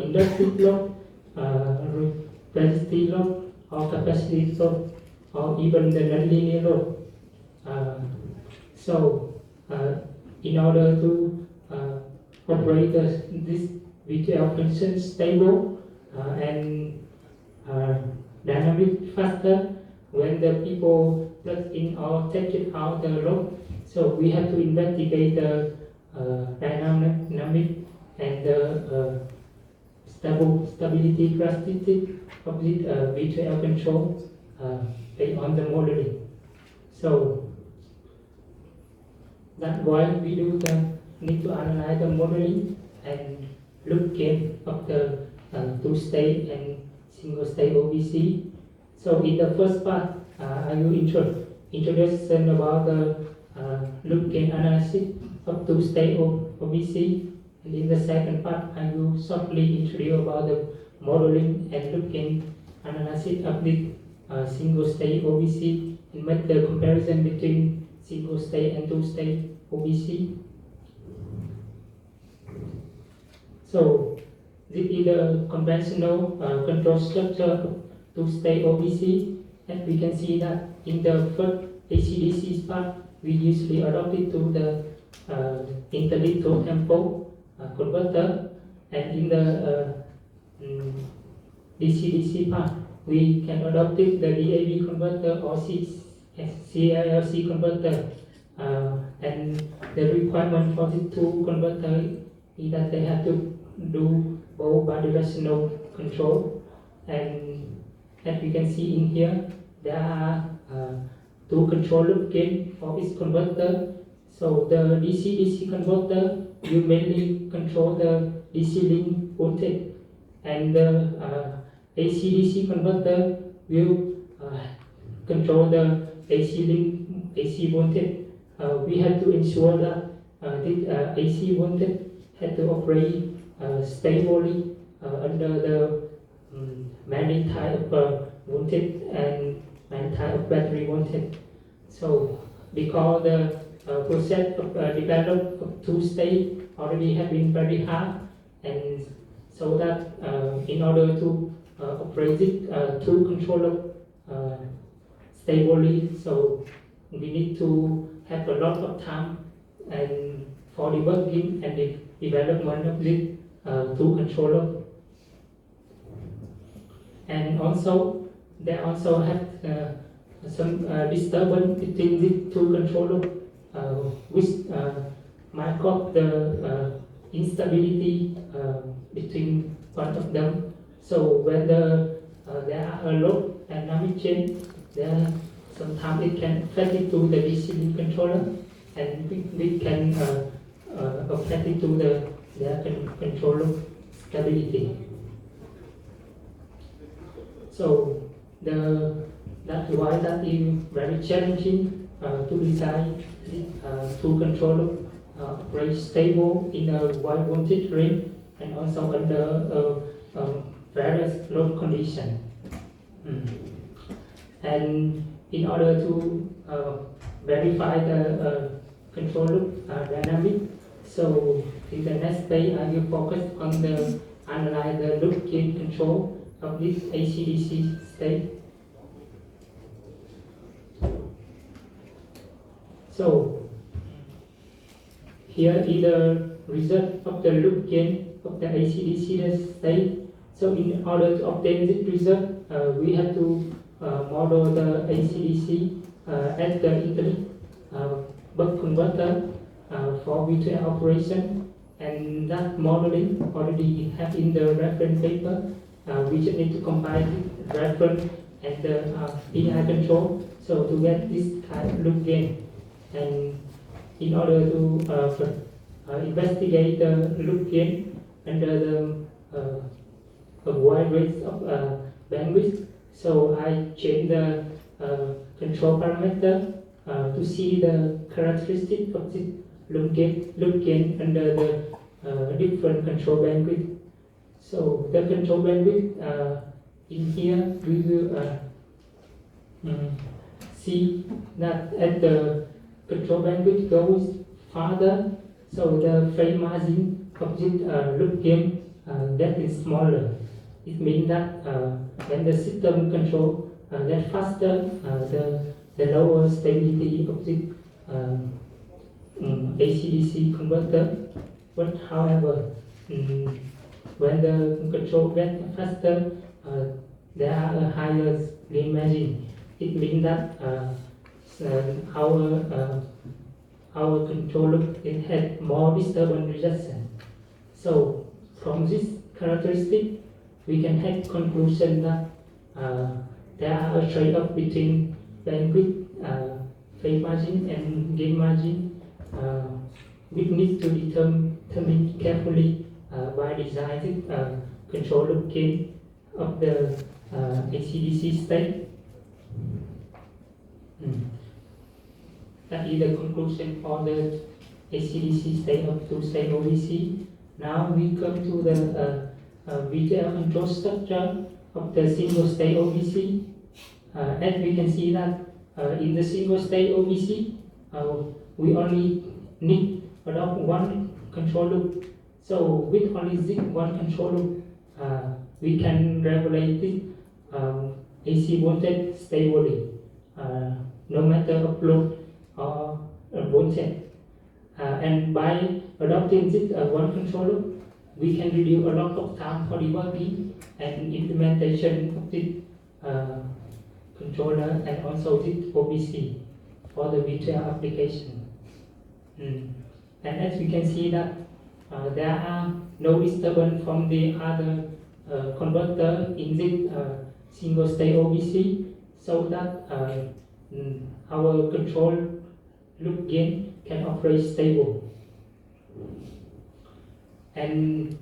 inductive load, resistive load, or capacitive load, or even the nonlinear load. In order to operate this V12 function stable and dynamic faster when the people plug in or take it out the load, so we have to investigate the dynamic and the stability characteristic of this V12 control based on the modeling. So that's why we need to analyze the modeling and loop gain of the two-state and single-state OBC. So in the first part, I will introduce about the loop gain analysis of two-state OBC. And in the second part, I will shortly introduce about the modeling and loop gain analysis of the single-state OBC and make the comparison between single-state and two-state OBC. So this is the conventional control structure of two-state OBC, and we can see that in the first AC/DC part, we usually adopt it to the interleaved tempo converter, and in the DC/DC part, we can adopt it the DAV converter or CLC converter. And the requirement for these two converters is that they have to do both bidirectional control. And as we can see in here, there are two control loop gain for each converter. So the DC/DC converter will mainly control the DC link voltage, and the AC/DC converter will control the AC link AC voltage. We have to ensure that this AC voltage had to operate stably under the many type of voltage and many type of battery voltage. So because the process of development of two-state already have been very hard, and so that in order to operate it two controller stably, so we need to have a lot of time and for debugging and the development of this two controller. and also they also have some disturbance between these two controllers, which might cause the instability between one of them. So whether there are a lot of dynamic change, there sometimes it can affect it to the DCD controller, and we can affect it to their controller stability. So that's why that is very challenging to design two controller very stable in a wide voltage range and also under various load conditions. And in order to verify the control loop dynamic, so in the next page I will focus on the analyze the loop gain control of this AC/DC state. So here is the result of the loop gain of the AC/DC state. So in order to obtain this result, we have to model the AC/DC at the interleaved buck converter for V2L operation, and that modeling already have in the reference paper. We just need to combine the reference and the PI control, so to get this kind of loop gain. And in order to investigate the loop gain under the a wide range of bandwidth, so I change the control parameter to see the characteristic of this loop gain under the different control bandwidth. So the control bandwidth in here we will see that as the control bandwidth goes farther, so the phase margin of this loop gain that is smaller. It means that when the system control that faster, the lower stability of the AC/DC converter. But however, when the control gets faster, there are a higher gain margin. It means that our controller it has more disturbance rejection. So from this characteristic, we can have conclusion that there are a trade-off between bandwidth, phase margin, and gain margin. We need to determine carefully by designing control loop gain of the AC/DC state. That is the conclusion for the AC/DC state of two-state OVC. Now we come to the V2L control structure of the single-state OVC. As we can see that in the single-state OVC, we only need adopt one control loop. So with only this one control loop, we can regulate the AC voltage stably, no matter of load or voltage. And by adopting this one control loop, we can reduce a lot of time for debugging and implementation of this controller and also this OVC for the V2L application. And as we can see that there are no disturbance from the other converter in this single state OVC, so that our control loop gain can operate stable. And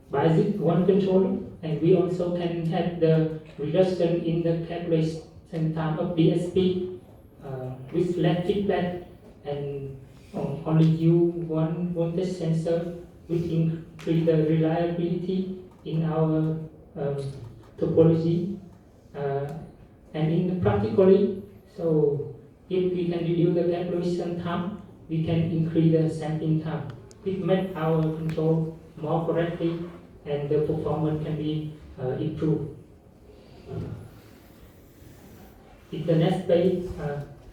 by this one controller, and we also can have the reduction in the calculation time of DSP with less feedback, and only use one voltage sensor, which increase the reliability in our topology. And in practically, so if we can reduce the calculation time, we can increase the sampling time. It makes our control more correctly, and the performance can be improved. In the next page,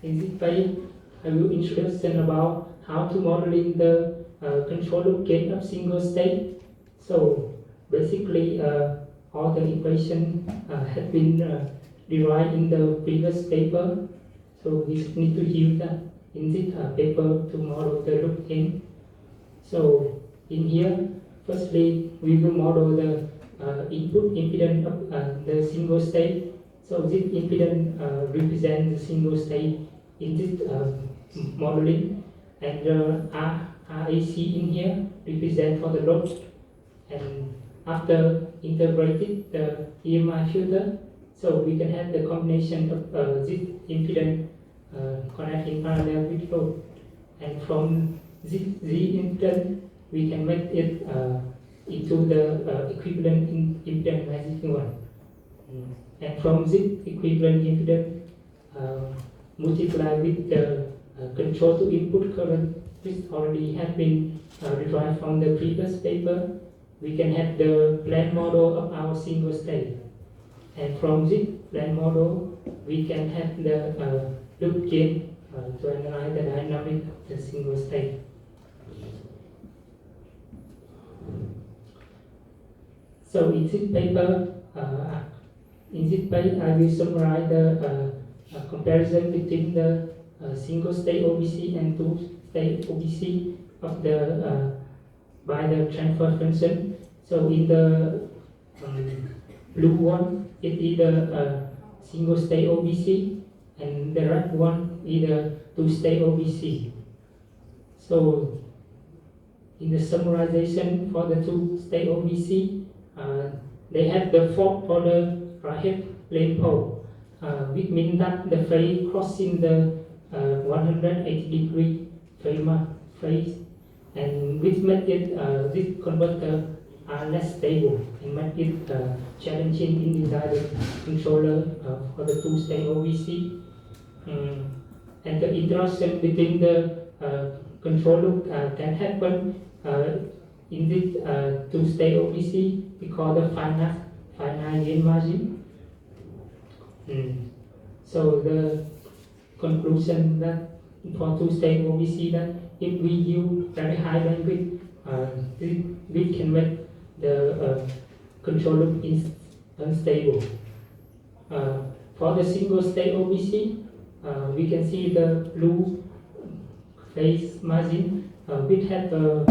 in this page, I will introduce about how to modeling the control loop gain of single state. So basically, all the equation had been derived in the previous paper. So we need to use that in this paper to model the loop gain. So in here, firstly, we will model the input impedance of the single state. So this impedance represents the single state in this modeling, and the RAC in here represent for the load. And after integrated the EMI filter, so we can have the combination of this impedance connecting parallel with load. And from this impedance, we can make it into the equivalent impedance matching one. And from this equivalent impedance, multiply with the control to input current, which already have been derived from the previous paper, we can have the plan model of our single state. And from this plan model, we can have the loop gain to analyze the dynamic of the single state. So in this paper, I will summarize the comparison between the single state OBC and two state OBC of the by the transfer function. So in the blue one, it is the single state OBC, and the red one is the two state OBC. So in the summarization for the two state OBC, they have the fourth order right plane pole, which means that the phase crossing the 180-degree phase, and which make it this converter are less stable and make it challenging in design the controller for the two-state OBC. And the interaction between the controller can happen in this two-state OBC. We call the finite gain margin. So the conclusion that for two-state OBC, that if we use very high bandwidth, we can make the control loop is unstable. For the single-state OBC, we can see the blue phase margin which have a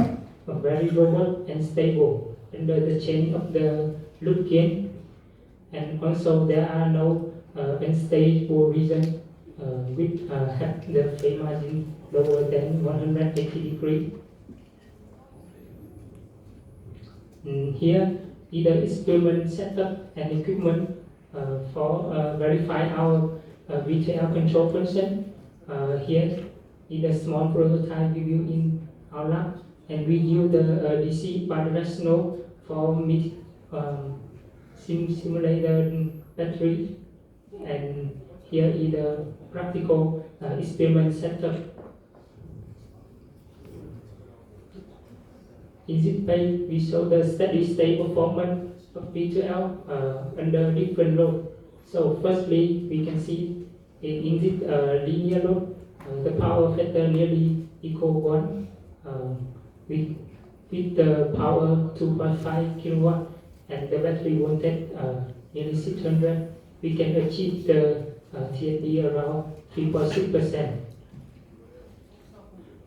very robust and stable under the change of the loop gain, and also there are no unstable region which have the phase margin lower than 180 degrees. Here, either experiment setup and equipment for verify our VTL control function. Here, either small prototype we view in our lab, and we use the DC bidirectional for simulator battery. And here is the practical experiment setup. In this page, we show the steady state performance of V2L under different load. So firstly, we can see in this linear load, the power factor nearly equal 1 with the power 2.5 kilowatt and the battery voltage nearly 600. We can achieve the TFD around 3.6%.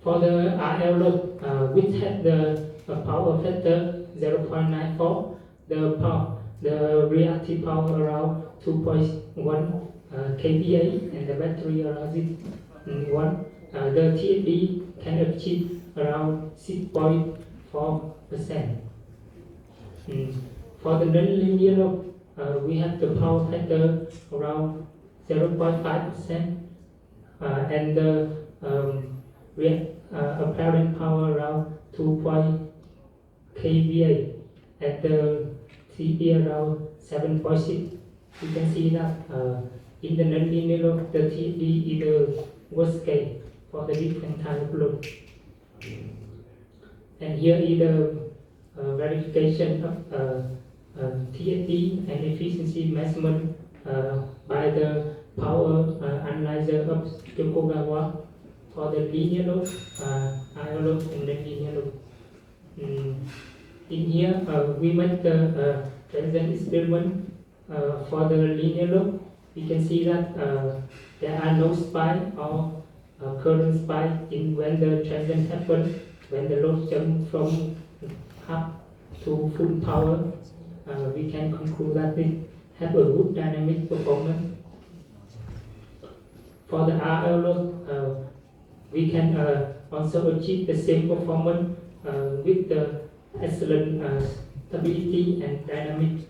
For the RL load, which had the power factor 0.94, the reactive power around 2.1 kVA and the battery around 1. The TFD can achieve around 6.4%. For the non-linear load, we have the power factor around 0.5% and the apparent power around 2 kVA at the TP around 7.6. You can see that in the non-linear load, the TFD is the worst case for the different type of load. And here is the verification of TFD and efficiency measurement by the power analyzer of Yokogawa for the linear load, IO load, and the linear load. In here, we make the transient experiment for the linear loop, we can see that there are no spike or current spike in when the transient happens, when the load jump from half to full power. We can conclude that it have a good dynamic performance. For the RL load, we can also achieve the same performance with the excellent stability and dynamic.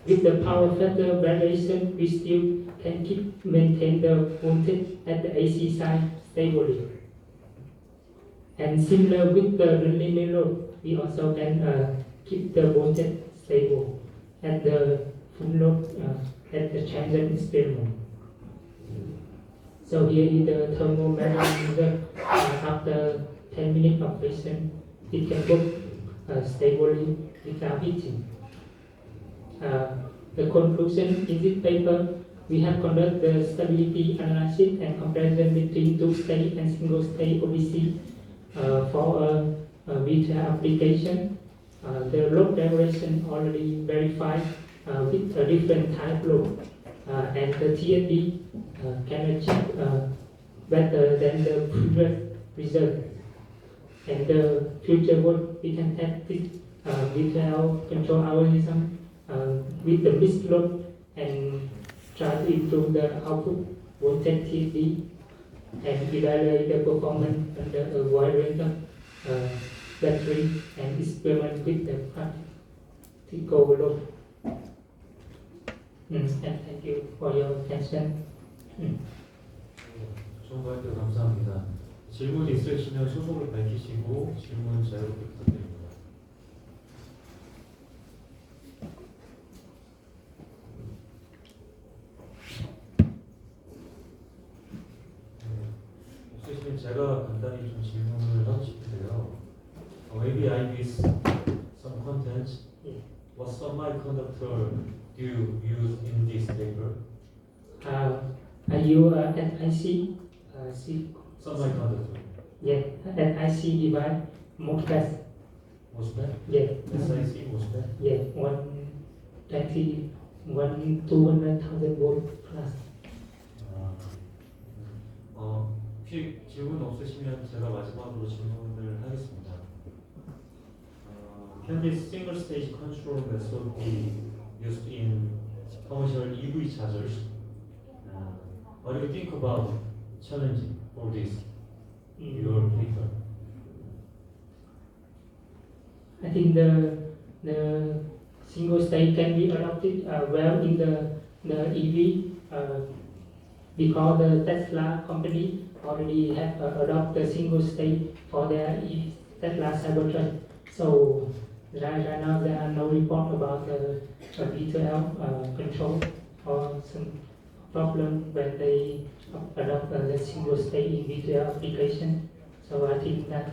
With the power factor variation, we still can maintain the voltage at the AC side stably. And similar with the linear load, we also can keep the voltage stable at the full load at the transient experiment. So here is the thermometer after 10 minutes operation. It can work stably without heating. The conclusion in this paper, we have conducted the stability analysis and comparison between two-stage and single-stage OBC for a V12 application. The load regulation already verified with a different type load, and the TFD can achieve better than the previous result. And the future work, we can test this V12 control algorithm with the mixed load and try to improve the output voltage TFD and evaluate the performance under a wide range of battery and experiment with the practical load. And thank you for your attention. 좋은 발표 감사합니다. 질문 있으시면 소속을 밝히시고 질문 자유롭게 부탁드립니다. 있으시면 제가 간단히 좀 질문을 하고 싶은데요. Maybe I miss some content. What semiconductor do you use in this paper? Are you at IC? Semiconductor. Yeah, at IC device, MOSFET. MOSFET? Yeah, SiC MOSFET? yeah, 200,000 volt plus. 혹시 질문 없으시면 제가 마지막으로 질문을 하겠습니다. Can this single stage control method be used in commercial EV chargers? What do you think about challenging for this in your paper? I think the single stage can be adopted well in the EV because the Tesla company already have adopted single stage for their Tesla Cybertruck. So right now there are no report about the V12 control or some problem when they adopt the single stage in V12 application. So I think that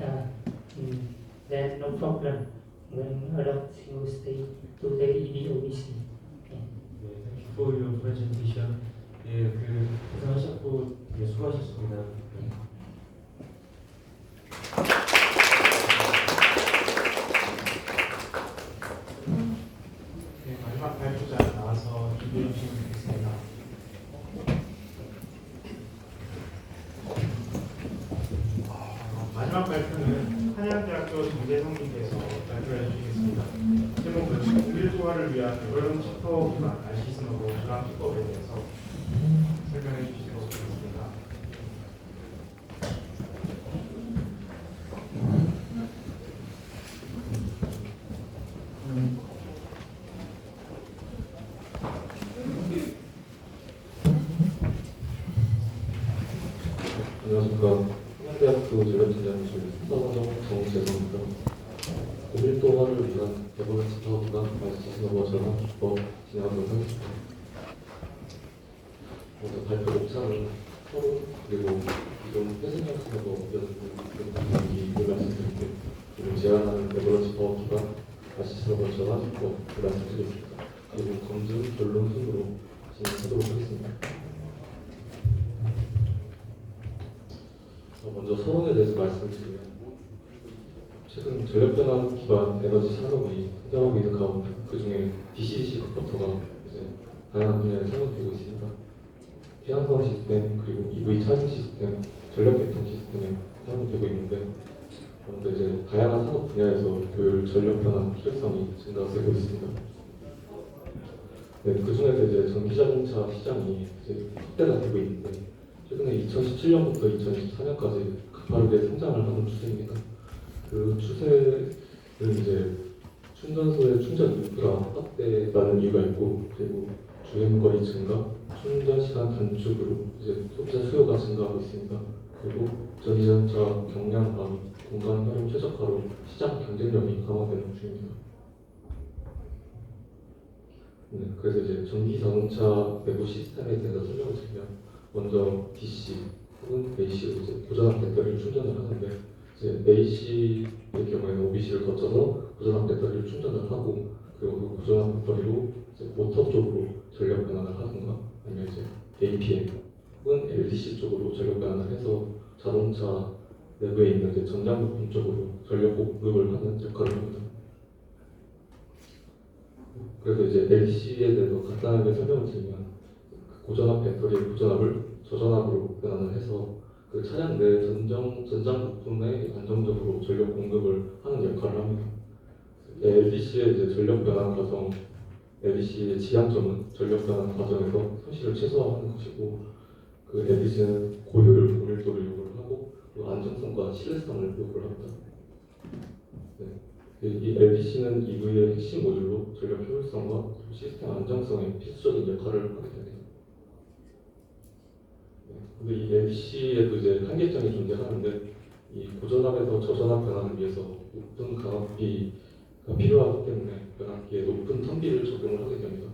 there's no problem when adopt single stage to the EV OBC. 네, thank you for your presentation. 예, 고생하셨고, 예, 수고하셨습니다. 네, 마지막 발표자 나와서 준비해 주시면 되겠습니다. 마지막 발표는 한양대학교 정재성님께서 발표해 주시겠습니다. 제목은 공밀조화를 위한 여론 챕터 기반 알시스노로 전환기법에 대해서 설명해 주시도록 하겠습니다. 안녕하십니까. 한양대학교 재료팀장실 사사정 정재성입니다. 고밀도화를 위한 대본 챕터가 알시스노버 전환기법 진행하도록 하겠습니다. 먼저 발표 목차는 서로 그리고 기존 회생형식으로 연습을 이익을 말씀드릴게요. 그리고 제안하는 레버러지퍼 기반 알시스노버 전환기법을 말씀드립니다. 그리고 검증 결론 순으로 진행하도록 하겠습니다. 먼저 서론에 대해서 말씀드리면 최근 전력 변환 기반 에너지 산업이 성장하고 있는 가운데 그중에 DC-DC 컨버터가 이제 다양한 분야에 사용되고 있습니다. 태양광 시스템 그리고 EV 차징 시스템, 전력 계통 시스템에 사용되고 있는데 그런데 이제 다양한 산업 분야에서 효율, 전력 변환 필요성이 증가되고 있습니다. 네, 그 중에서 이제 전기 자동차 시장이 이제 확대가 되고 있는데 최근에 2017년부터 2024년까지 가파르게 성장을 하는 추세입니다. 그 추세는 이제 충전소의 충전 인프라 확대라는 이유가 있고 그리고 주행거리 증가, 충전 시간 단축으로 이제 소비자 수요가 증가하고 있습니다. 그리고 전기자동차 경량화, 공간 활용 최적화로 시장 경쟁력이 강화되는 중입니다. 네, 그래서 이제 전기 자동차 내부 시스템에 대해서 설명을 드리면 먼저 DC 혹은 AC로 이제 고전압 배터리를 충전을 하는데 이제 AC의 경우에는 OBC를 거쳐서 고전압 배터리를 충전을 하고 그리고 그 고전압 배터리로 이제 모터 쪽으로 전력 변환을 하든가 아니면 이제 APM 혹은 LDC 쪽으로 전력 변환을 해서 자동차 내부에 있는 이제 전장 부품 쪽으로 전력 공급을 하는 역할을 합니다. 그래서 이제 LDC에 대해서 간단하게 설명을 드리면 고전압 배터리의 고전압을 저전압으로 변환을 해서 그 차량 내 전장 부품에 안정적으로 전력 공급을 하는 역할을 합니다. LDC의 이제 전력 변환 과정, LDC의 지향점은 전력 변환 과정에서 손실을 최소화하는 것이고, 그 LDC는 고효율, 고밀도를 요구를 하고, 그리고 안정성과 신뢰성을 요구를 합니다. 네. 이 LDC는 EV의 핵심 모듈로 전력 효율성과 시스템 안정성에 필수적인 역할을 하게 됩니다. 근데 이 LDC에도 이제 한계점이 존재하는데 이 고전압에서 저전압 변환을 위해서 높은 강압비가 필요하기 때문에 변압기에 높은 턴비를 적용을 하게 됩니다.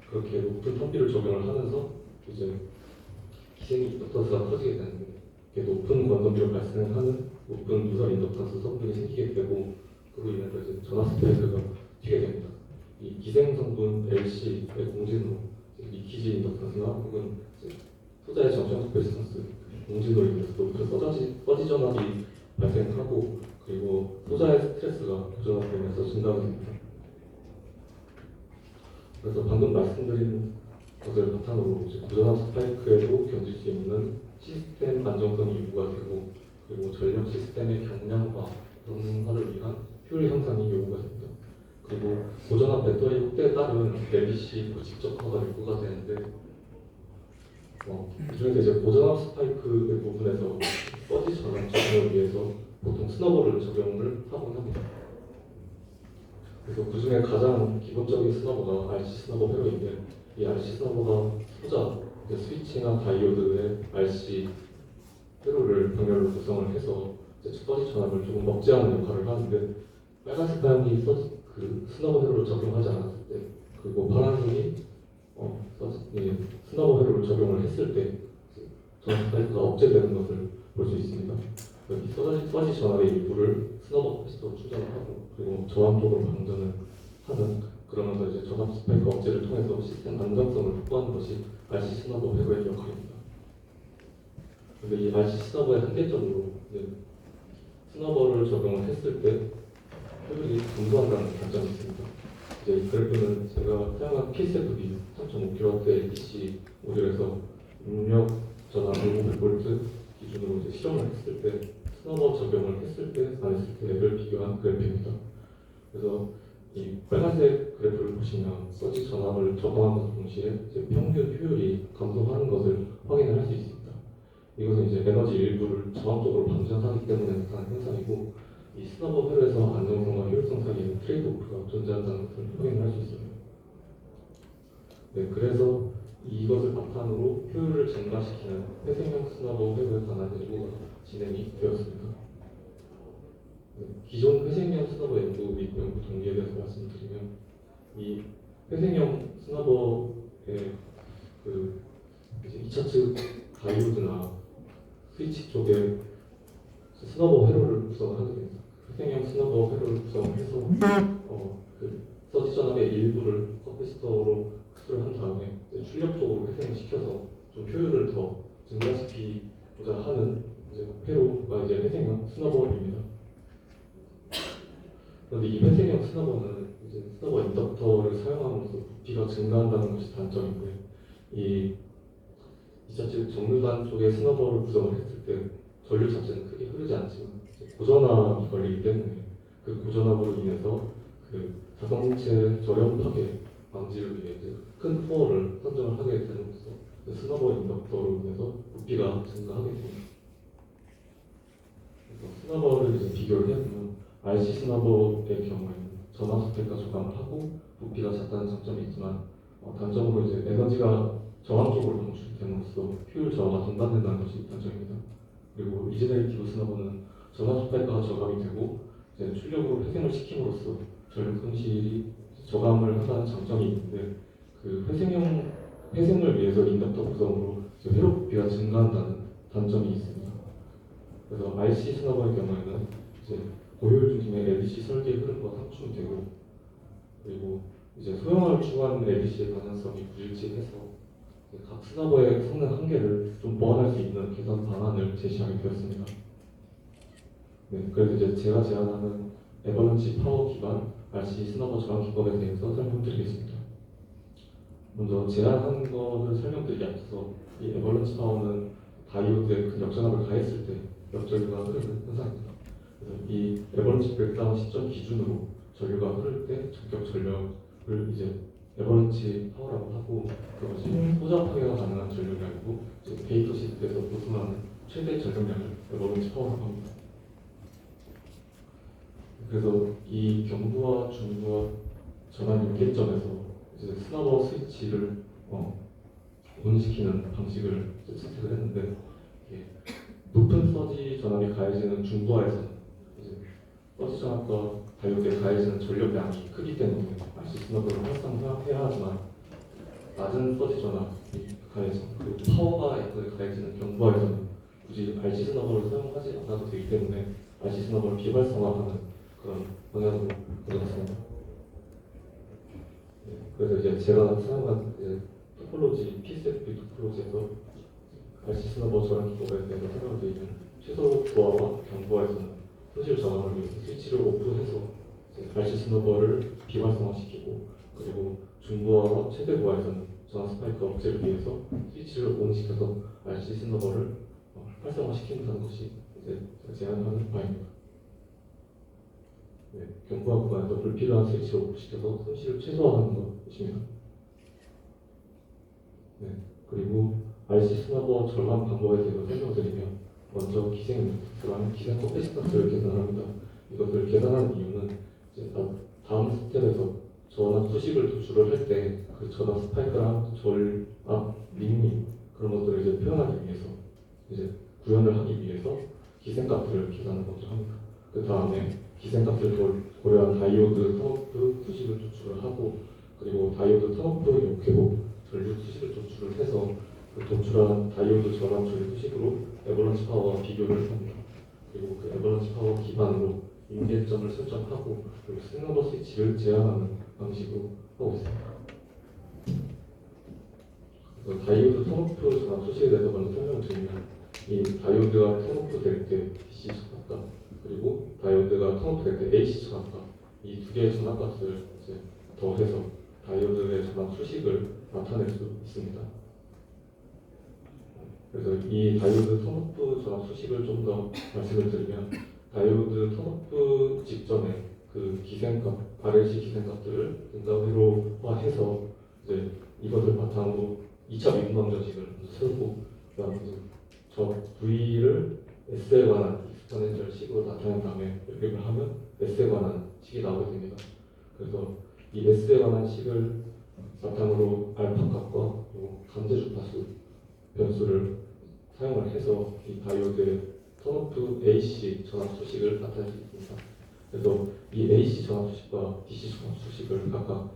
그렇게 높은 턴비를 적용을 하면서 이제 기생 인덕턴스가 커지게 되는데 높은 건전비로 발생하는 높은 누설 인덕턴스 성분이 생기게 되고 그로 인해서 이제 전압 스파이크가 튀게 됩니다. 이 기생 성분 LC의 공진으로 리키지 인덕턴스나 혹은 소자의 정션 스페이스턴스 공진으로 인해서 높은 서지 전압이 발생하고 그리고 소자의 스트레스가 고전압되면서 증가가 됩니다. 그래서 방금 말씀드린 것을 바탕으로 고전압 스파이크에도 견딜 수 있는 시스템 안정성이 요구가 되고 그리고 전력 시스템의 경량화를 위한 효율 향상이 요구가 됩니다. 그리고 고전압 배터리 확대에 따른 LDC 직접화가 요구가 되는데 이 중에서 이제 고전압 스파이크의 부분에서 서지 전환 적용을 위해서 보통 스너버를 적용을 하곤 합니다. 그래서 그 중에 가장 기본적인 스너버가 RC 스너버 회로인데 이 RC 스너버가 소자, 스위치나 다이오드의 RC 회로를 병렬로 구성을 해서 서지 전압을 조금 억제하는 역할을 하는데 빨간색 방향이 그 스너버 회로를 적용하지 않았을 때 그리고 파란색이 스너버 회로를 적용을 했을 때 전압 스파이크가 억제되는 것을 볼 수 있습니다. 이 서지 전압의 일부를 스너버 캐paci터로 충전을 하고 그리고 저항적으로 방전을 하는 그러면서 이제 전압 스파이크 억제를 통해서 시스템 안정성을 확보하는 것이 RC 스너버 회로의 역할입니다. 그런데 이 RC 스너버의 한계점으로 스너버를 적용을 했을 때 효율이 감소한다는 단점이 있습니다. 이제 이 그래프는 제가 사용한 PSFB 3.5kW의 DC 모듈에서 입력 전압 500V 기준으로 이제 실험을 했을 때 스너버 적용을 했을 때 안 했을 때를 비교한 그래프입니다. 그래서 이 빨간색 그래프를 보시면 서지 전압을 적용하는 동시에 이제 평균 효율이 감소하는 것을 확인을 할 수 있습니다. 이것은 이제 에너지 일부를 저항적으로 방전하기 때문에 나타난 현상이고 이 스너버 회로에서 안정성과 효율성 사이에 트레이드오프가 존재한다는 것을 확인을 할 수 있습니다. 네, 그래서 이것을 바탕으로 효율을 증가시키는 회생형 스너버 회로에 관한 연구가 진행이 되었습니다. 네, 기존 회생형 스너버 연구 및 연구 동기에 대해서 말씀드리면 이 회생형 스너버의 그 이제 2차 측 다이오드나 스위치 쪽에 스너버 회로를 구성을 하게 됩니다. 회생형 스너버 회로를 구성을 해서 그 서지 전압의 일부를 커피스터로 흡수를 한 다음에 출력적으로 회생을 시켜서 좀 효율을 더 증가시키고자 하는 이제 회로가 이제 회생형 스너버입니다. 그런데 이 회생형 스너버는 이제 스너버 인덕터를 사용함으로써 부피가 증가한다는 것이 단점인데 이 2차 즉 정류관 쪽에 스너버를 구성을 했을 때 전류 자체는 크게 흐르지 않지만 고전압이 걸리기 때문에 그 고전압으로 인해서 그 자동체 저렴 파괴 방지를 위해 이제 큰 코어를 선정을 하게 됨으로써 그 스너버 인덕터로 인해서 부피가 증가하게 됩니다. 그래서 스너버를 이제 비교를 해보면 RC 스너버의 경우에는 전압 스펙과 조감하고 부피가 작다는 장점이 있지만 단점으로 이제 에너지가 저항 쪽으로 방출됨으로써 효율 저하가 동반된다는 것이 단점입니다. 그리고 리제네레이티브 스너버는 전압 스펙과 저감이 되고 이제 출력으로 회생을 시킴으로써 전력 손실이 저감을 한다는 장점이 있는데 그 회생을 위해서 인덕터 구성으로 회로 부피가 증가한다는 단점이 있습니다. 그래서 RC 스너버의 경우에는 이제 고효율 중심의 LDC 설계 흐름과 상충되고 그리고 이제 소형화를 추구하는 LDC의 방향성이 불일치해서 각 스너버의 성능 한계를 좀 보완할 수 있는 개선 방안을 제시하게 되었습니다. 네, 그래서 이제 제가 제안하는 에버런치 파워 기반 RC 스너버 저항 기법에 대해서 설명드리겠습니다. 먼저 제안한 것을 설명드리기 앞서서 이 에버런치 파워는 다이오드에 큰 역전압을 가했을 때 역전류가 흐르는 현상입니다. 그래서 이 에버런치 브레이크다운 시점 기준으로 전류가 흐를 때 전격 전력을 이제 에버런치 파워라고 하고 그것이 소자 파괴가 가능한 전력이 아니고 데이터 시트에서 보충하는 최대 전력량을 에버런치 파워라고 합니다. 그래서 이 경부와 중부와 전환 연결점에서 이제 스너버 스위치를 온시키는 방식을 채택을 했는데 높은 서지 전압이 가해지는 중부하에서는 이제 서지 전압과 다이오드에 가해지는 전력량이 크기 때문에 RC 스너버를 활성화해야 하지만 낮은 서지 전압이 가해져 그리고 파워가 가해지는 경부하에서는 굳이 RC 스너버를 사용하지 않아도 되기 때문에 RC 스너버를 비활성화하는 그런 방향으로 가져갔습니다. 네, 그래서 이제 제가 사용한 토폴로지, PCFP 토폴로지에서 RC 스너버 저항 기법에 대해서 설명드리면 최소 부하와 경부하에서는 손실 저항을 위해서 스위치를 오프해서 RC 스너버를 비활성화시키고 그리고 중부하와 최대 부하에서는 저항 스파이크 억제를 위해서 스위치를 온시켜서 RC 스너버를 활성화시킨다는 것이 이제 제안하는 바입니다. 네, 경부하 구간에서 불필요한 스위치를 오프시켜서 손실을 최소화하는 것입니다. 네, 그리고 RC 스너버 절감 방법에 대해서 설명드리면 먼저 기생 커패시턴스를 계산합니다. 이것을 계산하는 이유는 이제 다음 스텝에서 전압 수식을 도출을 할 때 그 전압 스파이크랑 절압, 링링 그런 것들을 이제 표현하기 위해서 이제 구현을 하기 위해서 기생값을 계산을 먼저 합니다. 그 다음에 기생값을 고려한 다이오드 턴오프 수식을 도출을 하고 그리고 다이오드 턴오프 역회복 전류 수식을 도출을 해서 그 도출한 다이오드 전압 전류 수식으로 에버런치 파워와 비교를 합니다. 그리고 그 에버런치 파워 기반으로 임계점을 설정하고 그리고 스너버 스위치를 제한하는 방식으로 하고 있습니다. 그래서 다이오드 턴오프 전압 수식에 대해서 먼저 설명을 드리면 이 다이오드가 턴오프 될 때 DC 전압값 그리고 다이오드가 턴오프 될 때 AC 전압값 이 두 개의 전압값을 이제 더해서 다이오드의 전압 수식을 나타낼 수 있습니다. 그래서 이 다이오드 턴오프 전압 수식을 좀 더 말씀을 드리면 다이오드 턴오프 직전에 그 기생값, RLC 기생값들을 등가회로화해서 이제 이것을 바탕으로 2차 미분방 전식을 세우고 그다음에 저 V를 S에 관한 익스포넨셜 식으로 나타낸 다음에 연립을 하면 S에 관한 식이 나오게 됩니다. 그래서 이 S에 관한 식을 바탕으로 알파 값과 강제 주파수 변수를 사용을 해서 이 다이오드의 턴오프 AC 전압 수식을 나타낼 수 있습니다. 그래서 이 AC 전압 수식과 DC 전압 수식을 각각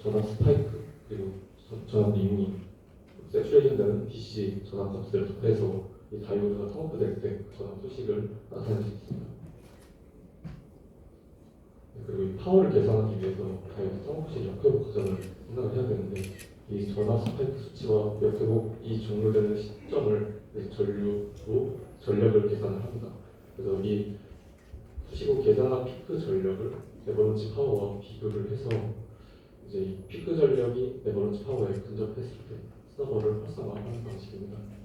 전압 스파이크 그리고 전압 링이 세츄레이션 되는 DC 전압 값을 더해서 이 다이오드가 턴오프 될 때 전압 수식을 나타낼 수 있습니다. 그리고 이 파워를 계산하기 위해서 다이오드 턴오프식 역회복 과정을 생각을 해야 되는데 이 전압 스파이크 수치와 역회복이 종료되는 시점을 전류로 전력을 계산을 합니다. 그래서 이 수식 후 계산한 피크 전력을 에버런지 파워와 비교를 해서 이제 이 피크 전력이 에버런지 파워에 근접했을 때 서버를 활성화하는 방식입니다.